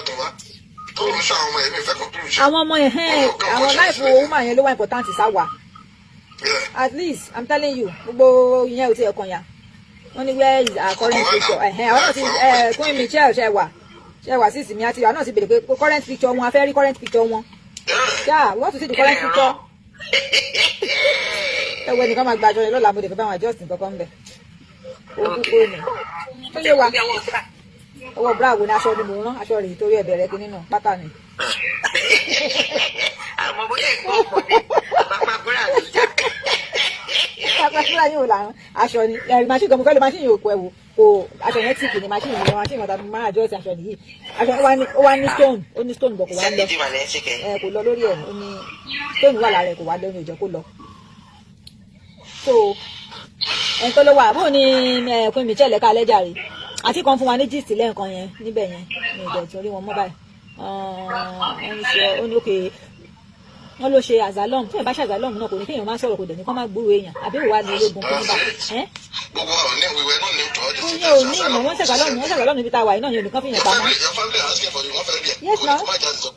Àwọn ọmọ yẹn àwọn láìpẹ́ woman yẹn ló wà important sáwà at least I'm telling you gbogbo ìyẹn ò ti ẹ̀kan yà wọ́n ní where is our current picture àwọn náà ti Queen Michelle ṣe wà sí ìsinmi àti àwọn náà ti bèrè pé current picture wọn a fẹ́ rí current picture wọn yeah we want to see the current picture ẹwọ ẹnìkan máa gba aṣọ rẹ lọ́la mo lè fẹ́ bá wọn adjust nǹkan bẹ̀ ogun kó ni ó yé wa owó bravo ní aṣọ ni mo rán aṣọ rẹ̀ torí ẹ̀bẹ̀ rẹ̀ kí nínú pátá ni. àmọ́ bóyá ẹ̀kọ́ ọ̀pọ̀dé pápá búrà ló já. pápá búrà yóò là ń aṣọ ni ẹ̀rì machine gan mo fẹ́ lo machine yóò kọ ẹ̀wò kò aṣọ yẹn tìkì ni machine yìí machine ọ̀tá máa adjust aṣọ nìyí aṣọ ó wá ní stone ó ní stone bọ̀ kò wá lọ kò lọ lórí ẹ̀ ó ní stone wà lára ẹ̀ kò wá lọ ní ìjọ kó lọ. so ẹ̀ńtọ́ ló wà bó ni ẹ̀kún mi ṣẹlẹ̀ ká lẹ́jà rè àti kan fún wa ní gist lẹ́ẹ̀kan yẹn níbẹ̀ yẹn ní ìjọ tí orí wọn mọ́ báyìí ó ní òkè wọ́n ló ṣe azalom tí ẹ̀ bá ṣe azalom náà kò ní kéèyàn máa sọ̀rọ̀ kò dẹ̀ ní kó má gbúrò èèyàn àbí òwà ní ológun kó níbà. gbogbo àwọn ní ìwé náà ní ìtọ́ ọdún sí ní òní ìmọ̀ wọ́n ṣàgbàlọ́mù níbi tá a wà yìí náà yóò nìkan fi yàn pamọ́. Yes, ma'am.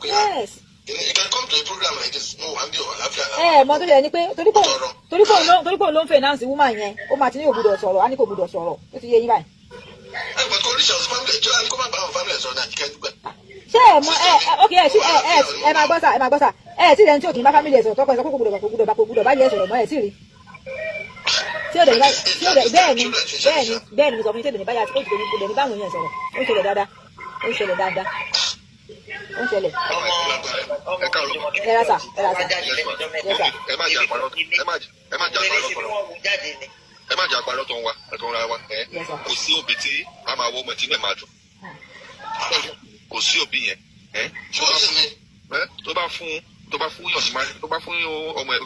Yes. You can come to a program like this. No, I'm your mọ tó ṣe ni pé torí pò ló ń finance woman yẹn ó máa ti ní ògbúdọ̀ sọ̀rọ̀ á ní kò gbúdọ̀ sọ̀rọ̀ ó ti yé yín báyìí. ṣé ẹ mọ ok ẹ máa gbọ́ sà tí ìrẹni tí ò kì í bá family ẹ̀ sọ̀rọ̀ tọ́kọ ẹ̀ sọ kó gbúdọ̀ bá yẹ sọ̀rọ̀ mọ́ ẹ̀ tí rí tí ó dẹ̀ bẹ́ẹ̀ ni mo sọ fún yín tí ó dẹ̀ ní báyà ó ti dẹ̀ ní báwọn èèyàn sọ̀rọ̀ ó ń ṣẹlẹ̀ dáadáa ó ń ṣẹlẹ̀. Ẹ má jà àpárọ̀ tó ń ra wa kò sí òbí tí a máa wọ ọmọ tí mẹ máa dùn kò sí òbí yẹn tó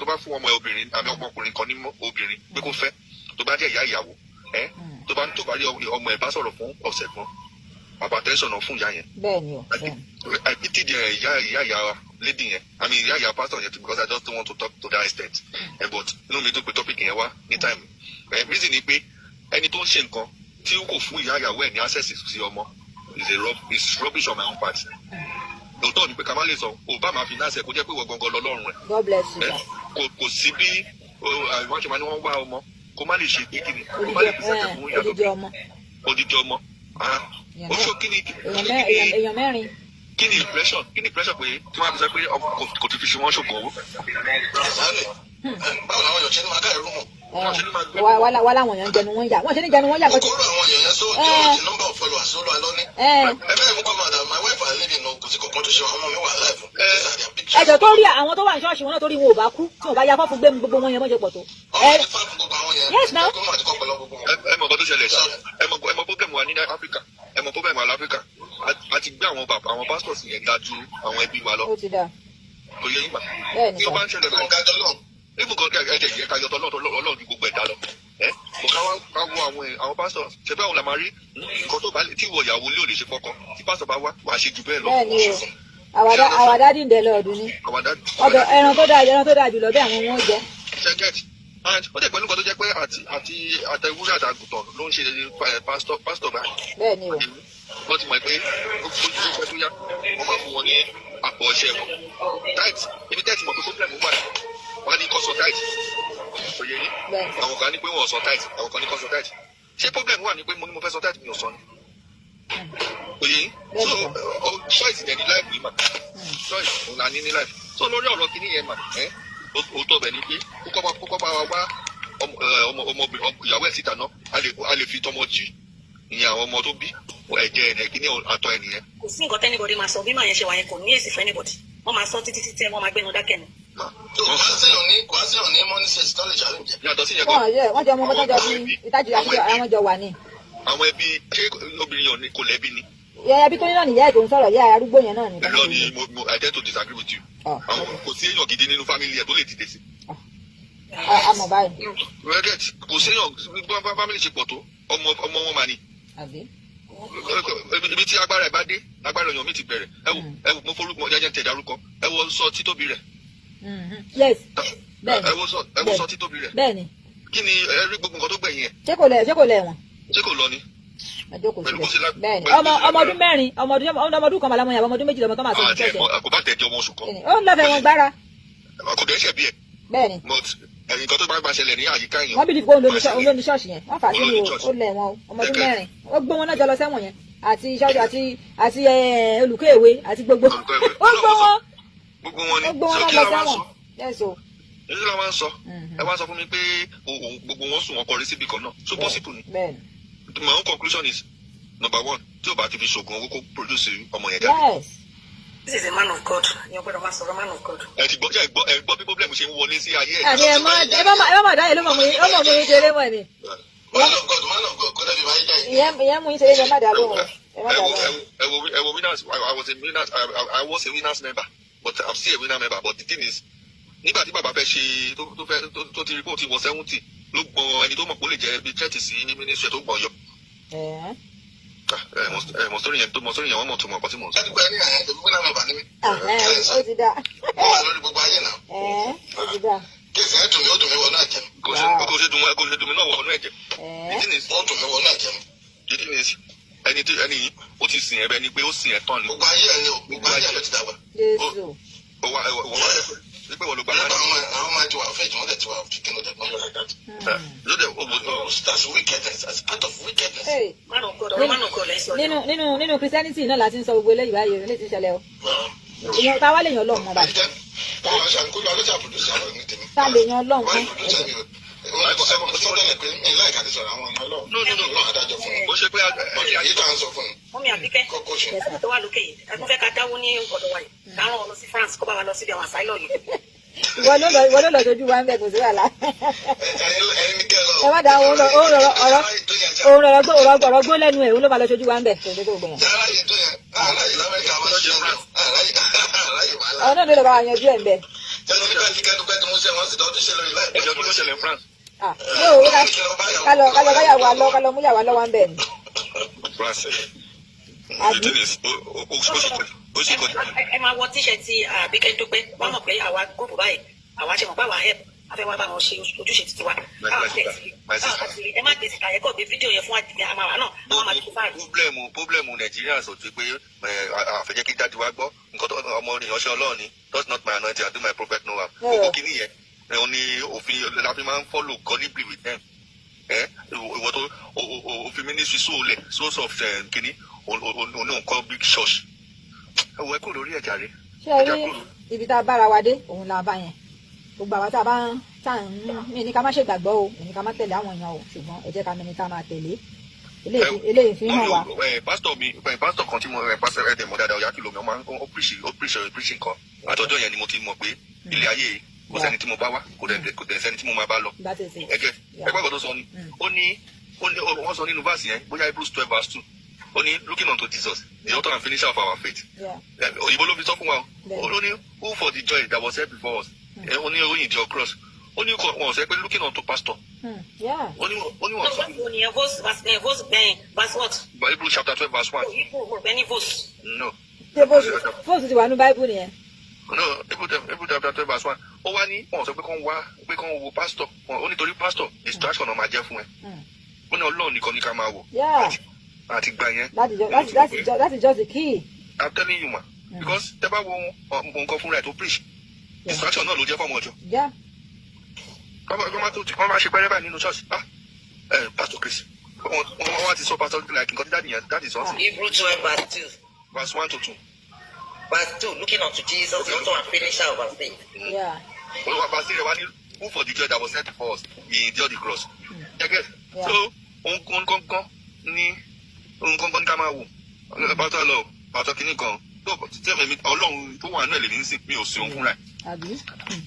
bá fún ọmọ obìnrin àbí ọmọkùnrin kan ní obìnrin pé kó fẹ́ tó bá jẹ́ ìyá ìyàwó tó bá rí ọmọ ẹ̀ bá sọ̀rọ̀ fún ọ̀sẹ̀ kan bàbá tẹsán fún ìyá yẹn. bẹ́ẹ̀ni o. I pity the ìyá lady yẹn I mean ìyá pastor yẹn because I just don't want to talk to that extent but inú mi tó pe topic yẹn wá ní time reason ni pé ẹni tó ń ṣe nǹkan tí kò fún ìyá ìyàwó ẹ̀ ní access sí ọmọ is rubbish on my own part. lóòótọ́ ni pé ká má lè sọ Obama finance ẹ̀ kó jẹ́ pé wọ́n gangan lọ́lọ́run rẹ̀. God bless you. kò sí bí wọ́n ṣe máa ní wọ́n wá ọmọ kó má lè ṣe pé kí ni kó má lè fi sẹ́kẹ̀ fún ìyá odidi ọmọ ó ṣó kí ni èèyàn mẹ́rin. kí ni impression pé tí wọ́n á fi sọ pé kò ti fi ṣe wọ́n ṣògùn owó. báwo làwọn yóò ṣe ní máa ká ẹrú mọ. wà láwọn èèyàn jẹnu wọn yà wọn ṣe ní jẹnu wọn yà. kókóró àwọn èèyàn yẹn sọ the number of followers Olu Alo ní. ẹ bẹ́ẹ̀ mú kọ́ madam my wife and lady nù kò sí kankan tó ṣe ọmọ mi wà láìpù. ẹjọ tó rí àwọn tó wà ní ṣọ́ọ̀ṣì wọn náà tó rí wọn ò bá kú tí wọn bá ya fọ́ọ̀fù gbé gbogbo wọn yẹn mọ́jọ pọ̀ tó. Yes now. ẹ mọ̀ nǹkan tó ṣẹlẹ̀ ẹ mọ̀ problem wa ní Áfíríkà ẹ mọ̀ problem wa ní Áfíríkà a ti gbé àwọn pastors yẹn ga ju àwọn ẹbí wa lọ. ó ti dà. kò yẹ yín mà. bẹ́ẹ̀ni tí ó bá ń ṣẹlẹ̀ lọ́wọ́ kájọ náà even God ẹ̀jẹ̀ yẹ kájọ tọ́ Ọlọ́run ju gbogbo ẹ̀dá lọ. mo ká wá wo àwọn pastors ṣe bẹ́ẹ̀ la máa rí nǹkan tó bá tí ìwọ ìyàwó lé ò lè ṣe fọkàn tí pastor bá wá wàá ṣe jù bẹ́ẹ̀ lọ. bẹ́ẹ̀ni o àwàdà dìndẹ lọ́ọ̀dún ni ọ̀dọ̀ ẹran tó dáa jùlọ bí àwọn wọn jẹ. And ó dẹ̀ pẹ̀lú nǹkan tó jẹ́ pé àti àtẹ̀wúrẹ́ àtàgùtàn ló ń ṣe pásítọ̀ báyìí. bẹ́ẹ̀ni o. wọ́n ti mọ̀ pé ó fojú tó pẹ́ tó yá wọ́n máa fún wọn ní àpò ọṣẹ wọn. Tight ibi tẹ́ẹ̀tì mọ̀ pé problem wà wọ́n á ní kọ́ sọ tight. òye yín àwọn kan ní pé wọ́n sọ tight àwọn kan ní kọ́ sọ tight. ṣé problem wà ní pé mo ní mo fẹ́ sọ tight mi ò sọ ni. òye yín so choice dẹ̀ ní life yìí mà choice òun là ní life so lórí ọ̀rọ̀ kìíní yẹn mà ó tọ́ bẹ̀ ni pé kókó bá wa wá ọmọbìnrin ìyàwó ẹ̀ síta náà a lè fi tọmọ jì ìyẹn àwọn ọmọ tó bí ẹ̀jẹ̀ ẹ̀ kí ní àtọ̀ ẹ̀ nìyẹn. kò sí nǹkan tẹ́nibọ̀dì máa sọ bí màá yẹn ṣe wà yẹn kò ní èsì fún ẹnibọ̀dì wọ́n máa sọ títí títí wọ́n máa gbẹ́nu dákẹ́ ni. kò á sílò ní money sales tó lè challenge. yàtọ̀ sí yẹn kọ́ wọ́n jẹ́ ọmọ mọ́tọ́jọ sí ìtajì àwọn jọ wà ní. àwọn ẹbí ṣé obìnrin yẹn kò lẹ́bí ni. ẹbí tó ní náà nìyá ẹ̀ tó ń sọ̀rọ̀ yá arúgbó yẹn náà nìkan. lọ ni I tend to disagree with you. kò sí èèyàn gidi nínú family ẹ̀ tó lè dìde sí. àmọ́ báyìí. rẹ́gẹ̀t kò sí èèyàn family ṣe pọ̀ tó ọmọ wọn máa ní. ibi tí agbára ẹ̀ bá dé agbára èèyàn mi ti bẹ̀rẹ̀ ẹ wò mo forúkọ jẹ́jẹ́ tẹ̀ dárúkọ ẹ wò sọ títóbi rẹ̀. yes ẹ wò sọ títóbi rẹ̀. bẹ́ẹ̀ni. kí ni ẹ rí gbogbo nǹkan tó gbẹ̀yìn ẹ̀. ṣé kò lẹ̀ wọ́n. ṣé kò lọ ni. bẹ́ẹ̀ni ọmọ ọdún mẹ́rin ọmọ ọdún kan bàlámọ̀ yàrá ọmọ ọdún méjì lọ́mọ tó máa sọ ní ṣẹ́ṣẹ́. kò bá tẹ̀ jẹ́ ọmọ oṣù kan. ó ń lọ́fẹ̀ẹ́ wọn gbára. kò dẹ́ ṣẹ̀ bí ẹ̀. bẹ́ẹ̀ni. nǹkan tó bá ṣẹlẹ̀ ní àyíká yẹn. wọ́n bí dípò olóní ṣọ́ọ̀ṣì yẹn wọ́n fà á sínú ó lẹ̀ wọn ọmọ ọdún mẹ́rin ó gbé wọn náà jọ lọ sẹ́wọ̀n yẹn àti ṣọ́ọ̀ṣì àti olùkọ́ èwe àti gbogbo ó gbé wọn náà lọ sẹ́wọ̀n. èyí la máa ń sọ ẹ wá sọ fún mi pé gbogbo wọn sùn wọn kọrí síbi kan náà so possible ni my own conclusion is number one tí o bá ti fi ṣògùn owó kó produce ọmọ yẹn jáde. This is a man of God. You're going to master a man of God. Ẹ ti gbọ́ bí problem ṣe ń wọlé sí ayé ẹ̀. Àní ẹ má dáyé ló mọ̀ mú ṣeré mọ̀ ni. Man of God kọ́ lẹ́bi máa ń jẹ́ ìyẹn mú ṣeré ni ẹ má dá lóhùn. ẹ wo winners I was a winners member but I'm still a winner member but the thing is nígbà tí bàbá fẹ́ ṣe tó ti report wọ 70 ló gbọ́n ẹni tó mọ̀ pé ó lè jẹ́ bí threat sí ministry tó gbọ́n yọ. Mọ̀sọ́rì yẹn wọ́n mọ̀ tó mọ̀ ọkọ̀ tí mò ń sọ. láti gba ẹni àyàn tó gbé náà mẹ́bàá ní mi. Ó ti dá. ó wà lórí gbogbo ayé náà. Ó ti dá. kéèsì ẹ̀ dùn mí ó dùn mí wọ náà jẹ́. kò ṣe dùn mí náà wọ̀ ọ́nú ẹ̀jẹ̀. ó dùn mí wọ náà jẹ́. ẹni yìí ó ti sìn ẹ̀bẹ̀ ni pé ó sìn ẹ̀ tán ni. gbogbo ayé ẹ̀ ni o gbogbo ayé ẹ̀ ló ti dàgbà. Jésù. Wípé wọ́n ló gba láti. àwọn máa ti wà fẹ́ jùmọ̀ tẹ̀ tí wà kíkẹ́ ló dẹ̀ gbọ́n yọ̀ like that. That's wickedness. That's part of wickedness. Man of God, man of God, let's go. Nínú Christianity náà láti ń sọ gbogbo eléyìí báyìí eléyìí ti ṣẹlẹ̀ o. Èèyàn táwa lè yan Ọlọ́run mọ́ báyìí. Ta lè yan Ọlọ́run fún. Ó ṣe pé ayé tó à ń sọ fún un. Mọ́mí Àbíkẹ́, ẹ̀sìn tó wà lókè yìí, ẹ̀kún fẹ́ ká dáwó ní ọ̀dọ̀ wa yìí, káwọn lọ sí France kó bá wa lọ síbi àwọn àsáìlọ̀ yìí. Ìwọ ló lọ sójú wa ń bẹ̀ kò sí wàhálà. Ẹ má dá òun ọ̀rọ̀ gbó lẹ́nu ẹ̀ òun ló máa lọ sójú wa ń bẹ̀ kò sí gbogbo yẹn. Ọ̀rọ̀ náà ló lọ bá wa yanjú ẹ̀ ń bẹ̀. ẹjọ́ kí ló ṣẹlẹ̀ ní France. Kálọ̀ báyàwó alọ́ kálọ̀ mú yàwó alọ́ wa ń bẹ̀ ni. Ẹ máa wọ tíṣẹ̀tì Àbíkẹ́ Dúpẹ́, wọ́n mọ̀ pé àwa gúrùpù báyìí, àwa ṣe mọ̀ pé àwa help, afẹ́ wá bá wọn ṣe ojúṣe títí wa. Ẹ má gbèsè kàyẹ́kọ̀ gbé fídíò yẹn fún àmàwà náà, àwọn máa tó fáàlì. Pọ́blẹ́mù Nàìjíríà sọ pé àfẹ́jẹ́ kí dájú wa gbọ́ nǹkan tó ọmọ ìránṣẹ́ Ọlọ́run ni touch not my anointing and do my prophet no harm. Gbogbo kìíní yẹn òun ni òfin la fi máa ń follow godly with them. Ìwọ tó òfin ministry source of kìíní òun nǹkan big church. Ẹ̀wọ̀ ẹ kò lórí ẹ̀jà rẹ̀. Ṣé ẹ rí ibi tá a bára wa dé òun la bá yẹn gbogbo àwọn tá a bá mi ní ká má ṣe gbàgbọ́ o ní ká má tẹ̀lé àwọn èèyàn o ṣùgbọ́n ẹ jẹ́ ká mẹ́ni tá a máa tẹ̀lé eléyìí fi hàn wá. pásítọ̀ kan tí mo pásítọ̀ ẹ̀dẹ̀ mọ̀ dáadáa ọ̀yá kìlọ̀ mi ó píríṣì kan àtọ́jọ́ yẹn ni mo ti mọ̀ pé ilé ayé kò sẹ́ni tí mo bá wá kò dẹ̀ sẹ́ni tí mo máa bá lọ. ẹgbẹ́ kan tó sọ ni wọ́n sọ nínú verse yẹn bóyá Hebrews 12:2 ó ní looking unto Jesus the author and finisher of our faith. òyìnbó ló fi sọ fún wa ó ní who for the joy that was set before us ó ní oyin ìjọ cross ó ní wọn sọ pé looking unto pastor. ó ní wọn sọ. verse what. Hebrews chapter 12:1. No. Fóònù ti wà ní Bible nìyẹn. No, Hebrews chapter 12:1. Ó wá ní wọn sọ pé kán wo pastor ó nítorí pastor distraction náà máa jẹ́ fún ẹ. Ó ní Ọlọ́run nìkan ní ká máa wò. Àti gbà yẹn. That is just the key. I'm telling you ma because tẹ́ bá wo nǹkan fúnra ẹ̀ tó preach distraction náà ló jẹ́ fọ́mọ ọjọ́. Wọ́n máa ṣe pẹ́rẹ́ báyìí nínú church. Pastor Chris wọ́n wá ti sọ pastor like nǹkan tí dáàdì yẹn dáàdì sọ. Hebrews 12:2. Verse 1-2. Verse 2, looking unto Jesus, the author and finisher of our faith. Verse 3 wá ní who for the joy that was set before us he endured the cross. So ohun kankan ní ká máa wò pátá lọ pátá kìíní kan tó tí ẹ̀mí Ọlọ́run tó wà nínú ẹ̀lẹ́mí sí mi ò sí òun fúnra ẹ̀.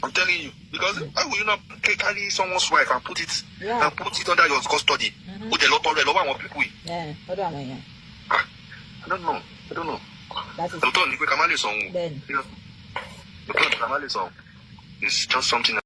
I'm telling you because how will you not carry someone's wife and put it under your custody? O jẹ lọ́tọ̀ rẹ̀ lọ́wọ́ àwọn people yìí. Ọ̀dọ̀ àwọn èèyàn. I don't know. Lọ́tọ̀ ni pé ká má lè sọ òun. Lọ́tọ̀ ni ká má lè sọ òun. It's just something